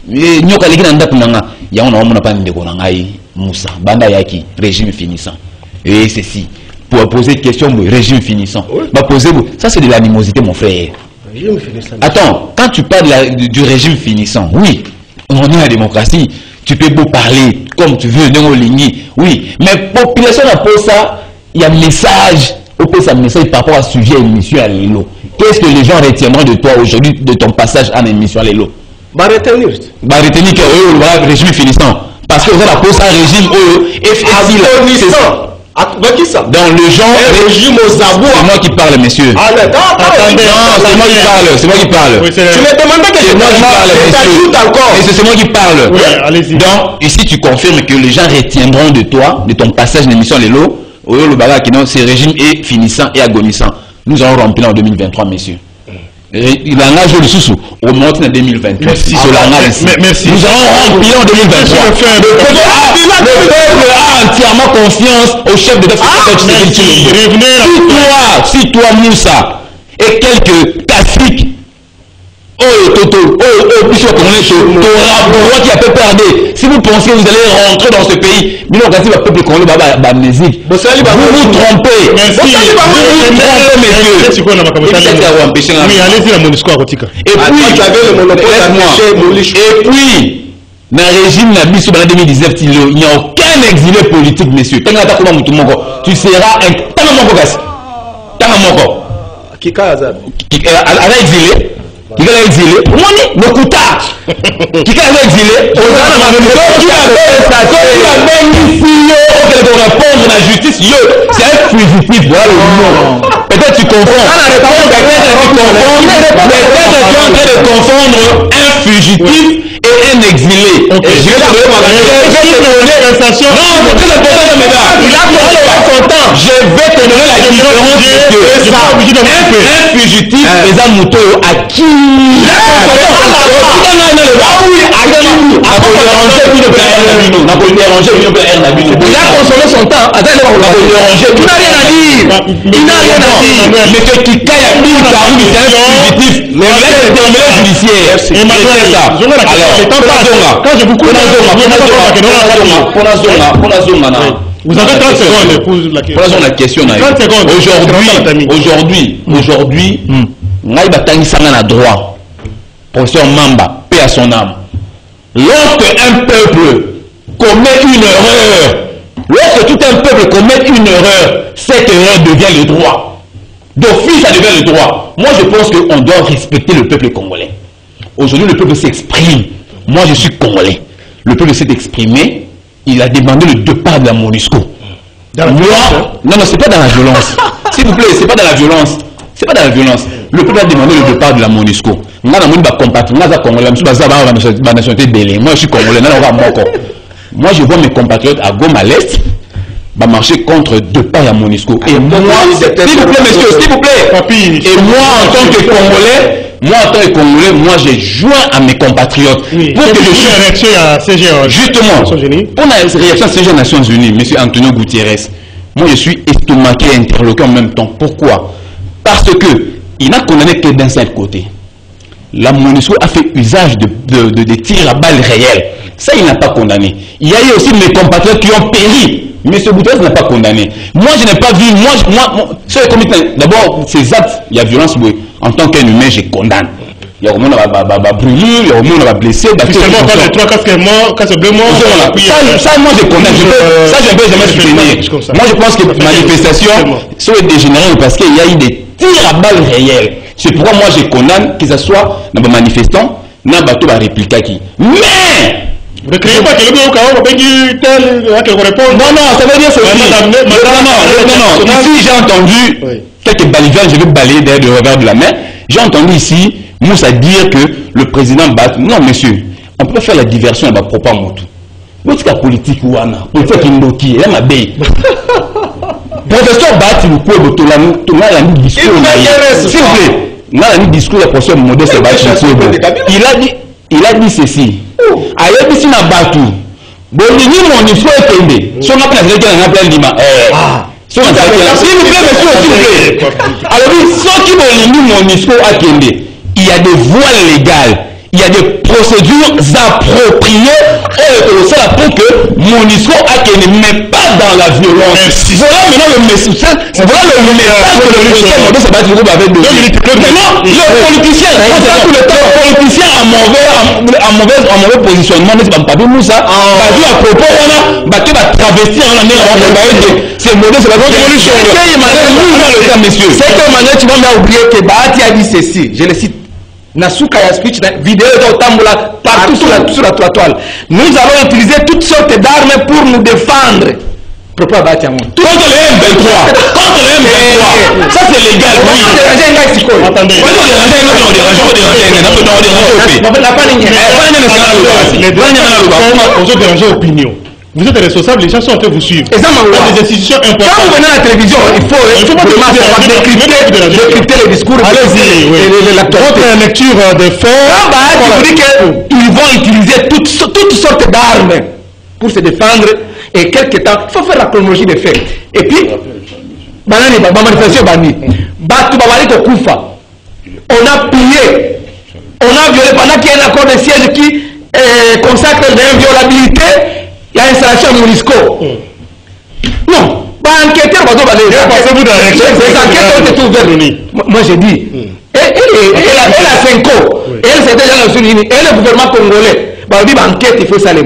nyoka les n'ont pas kunanga, il y a un pas de konangai Moussa, banda yaki, régime finissant. Et ceci, pour poser question, régime finissant. Bah poser, ça c'est de l'animosité mon frère. Attends, quand tu parles du régime finissant, oui. On est la démocratie, tu peux beau parler comme tu veux, oui, mais population pour ça, il y a un message, un message par rapport à ce sujet émission à l'élo. Qu'est-ce que les gens retiendront de toi aujourd'hui, de ton passage à l'émission à l'élo? Retenir que le régime finissant, parce que vous avez posé un régime dans le genre régime aux abois. C'est moi qui parle, messieurs. Attendez, c'est moi qui parle, c'est moi qui parle. Tu me demandais que c'est moi qui parle, messieurs. C'est moi qui parle. Oui, allez-y. Donc, ici, tu confirmes que les gens retiendront de toi, de ton passage d'émission Lélo, c'est régime est finissant et agonissant. Nous allons remplir en 2023, messieurs. L'angage de sous au monte en 2023. Merci. Merci. Nous allons remplir en 2023. Le peuple a entièrement confiance au chef de l'État. Si toi, Moussa, et quelques caciques, si vous pensez que vous allez rentrer dans ce pays, vous vous trompez. Merci. Et puis, dans le régime en 2019, il n'y a aucun exilé politique, messieurs. Tu seras un exilé. Qui a exilé? Mokuta. Qui a exilé? Pour répondre à la justice, c'est un fugitif. Peut-être tu confonds. Peut-être tu confondre un fugitif et un exilé. Je vais te donner la différence. Un fugitif, les amouteux à qui? Il a consommé son temps. Il n'a rien à dire. Il n'a rien à dire. Mais que Kika a mis par lui, c'est un fugitif. Mais laisse le terminal judiciaire. C'est ça. Alors, quand je vous coupe, vous avez 30 secondes pour la question. Aujourd'hui, Naïba Tangisanga na droit. Position Mamba. paix à son âme. Lorsque un peuple commet une erreur, lorsque tout un peuple commet une erreur, cette erreur devient le droit. D'office, ça devient le droit. Moi, je pense qu'on doit respecter le peuple congolais. Aujourd'hui, le peuple s'exprime. Moi, je suis congolais. Le peuple s'est exprimé. Il a demandé le départ de la MONUSCO. Dans la violence, hein? Non, c'est pas dans la violence. S'il vous plaît, c'est pas dans la violence. C'est pas dans la violence. Le peuple a demandé le départ de la MONUSCO. Moi, je suis congolais. Moi, je vois mes compatriotes à Goma, à l'Est, marcher contre départ de la MONUSCO. Et moi, s'il vous plaît, monsieur, s'il vous plaît. Papi, et moi, en tant que Congolais, moi, j'ai joint à mes compatriotes. Oui. Pour que je suis une réaction à CG. Justement, pour la réaction à CG Nations Unies, monsieur Antonio Guterres, moi, je suis estomaqué et interloqué en même temps. Pourquoi? Parce que il n'a condamné que d'un seul côté. La MONUSCO a fait usage de tirs à balles réelles. Ça, il n'a pas condamné. Il y a eu aussi mes compatriotes qui ont péri. Mais ce Guterres n'a pas condamné. Moi, je n'ai pas vu. Sur les comités, d'abord, ces actes, il y a violence. En tant qu'un humain, je condamne. Il y a au moins brûlé, il y a au moins blessé. Justement, quand les 3 casques bleus morts. Ça, moi, je condamne. Ça, je ne peux jamais soutenir. Moi, je pense que la manifestation soit dégénérée parce qu'il y a eu des tirs à balles réelles. C'est pourquoi moi, je condamne que ce soit dans les manifestants, dans les bateaux à répliquer. Mais vous ne créez pas que le gars au répond. Non, ça veut dire ceci. Non. Ici, j'ai entendu quelques balivernes, je vais balayer derrière le revers de la main. J'ai entendu ici Moussa dire que le président bat. Non, monsieur, on peut faire la diversion à ma propre moto. Où est-ce que la politique ou Anna? Politique Indoki, elle m'a bé. Professeur Bat, le coup de Tolano, Tolano a mis discours. S'il vous plaît, on a mis discours de professeur Modeste Bat. Il a dit ceci. Aïe, ici n'a pas tout. Bon, il dit mon histoire est tombée. Si on a pas la on a plein d'ima. S'il vous plaît, monsieur, s'il vous plaît. Alors, ceux qui vont lire mon histoire à Kende, il y a des voies légales. Il y a des procédures appropriées pour que MONUSCO a Kende, mais pas dans la violence. Voilà maintenant le message. Voilà le message que le professeur Modeste Bat avait donné. Maintenant, le politicien, en mauvais positionnement, mais c'est pas Moussa. À propos, on a travesti en année. C'est Modeste Bat. Monsieur. C'est que maintenant tu vas oublier que Bahati a dit ceci. Je le cite. Nasuka ya speech vidéo partout sur la toile. Nous allons utiliser toutes sortes d'armes pour nous défendre. Pourquoi Bahati Amon? Contre les M23. Ça c'est légal. Attendez. On se dérange opinion. Vous êtes responsable, les gens sont en train de vous suivre. Et ça, des institutions importantes. Quand vous venez à la télévision, il faut décrypter les discours. Allez-y, votre lecture de faits. Quand vous dit qu'ils vont utiliser toutes sortes d'armes pour se défendre, et quelque temps, il faut faire la chronologie des faits. Et puis, manifestation banni. On a pillé, on a violé pendant qu'il y a un accord de siège qui consacre l'inviolabilité. Il y a installation à MONUSCO. Non, pas enquêteur, les enquêteurs ont été ouverts. Moi j'ai dit, elle a 5 ans, elle c'est déjà dans une ligne, elle est le gouvernement congolais. Bah, on dit enquête, il faut ça. Mais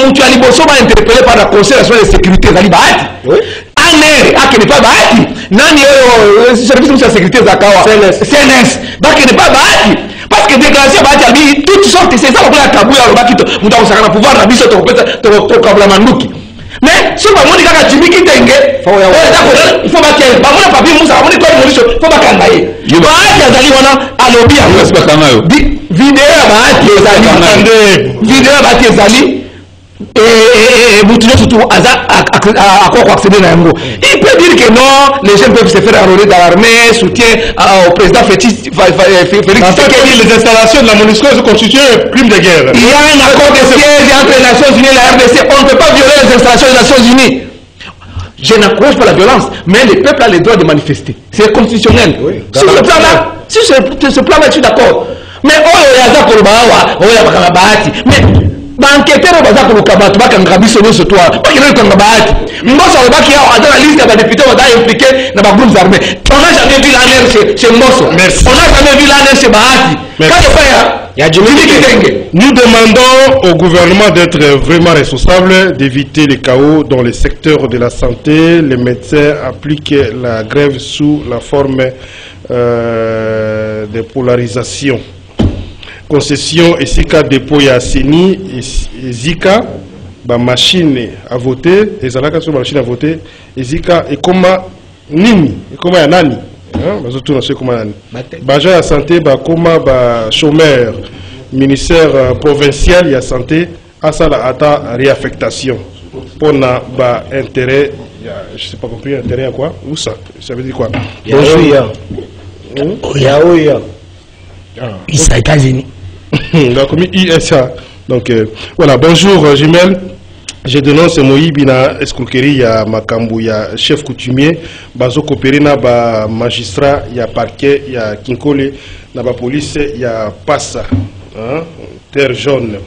Moutiali Bosso va interpellé par la Conseil national de sécurité. Ça dit Bahati. En air, à qui n'est pas Bahati. Nani, service de sécurité Zakawa. CNS. Bah, qui n'est pas Bahati. Parce que déclaration Bahati a dit toutes sortes, c'est ça, on a Kabouya, on a quitté, on a pouvoir, on a mis ton Manduki. Mais si on a dit que Jimmy qui dengue, il faut pas qu'il y ait un papier, il faut pas qu'il y ait un Bahati a dit à l'objet. Vidéo Bahati Ezali. Et Moutinho surtout à quoi accéder à Yango. Il peut dire que non, les gens peuvent se faire enrôler dans l'armée, soutien au président Félix Tshisekedi. Les installations de la MONUSCO se constituent un crime de guerre. Il y a un accord de siège entre les Nations Unies et la RDC. On ne peut pas violer les installations des Nations Unies. Je n'encourage pas la violence, mais le peuple a le droit de manifester. C'est constitutionnel. Oui, sur ce plan-là, je suis d'accord. Mais mais banquêteur baza koluka bato bakanga biso nyonso to bakende kokanga baati Mbosso alobaki awa dans la liste ya badéputé baza impliqué na bagroupes armés. On n'a jamais vu l'ANR chez Mbosso. On n'a jamais vu l'ANR chez Bahati. Nous demandons au gouvernement d'être vraiment responsable, d'éviter les chaos dans les secteurs de la santé. Les médecins appliquent la grève sous la forme de polarisation. Concession et Sika dépôt ya Seni et Zika, ba machine à voter, et Zalaka sur machine à voter, et Zika et comment nini, et comment ya nani. Baja ya santé ba koma ba chômeur ministère provincial ya santé asala ata réaffectation pour na ba intérêt je sais pas compris intérêt à quoi où ça veut dire quoi USA États-Unis donc USA donc voilà bonjour Jumel. Je dénonce Moïbi na escroquerie ya makambu ya chef coutumier bazo coopérer na ba magistrat ya parquet ya Kinkole na ba police ya Passa hein terre jaune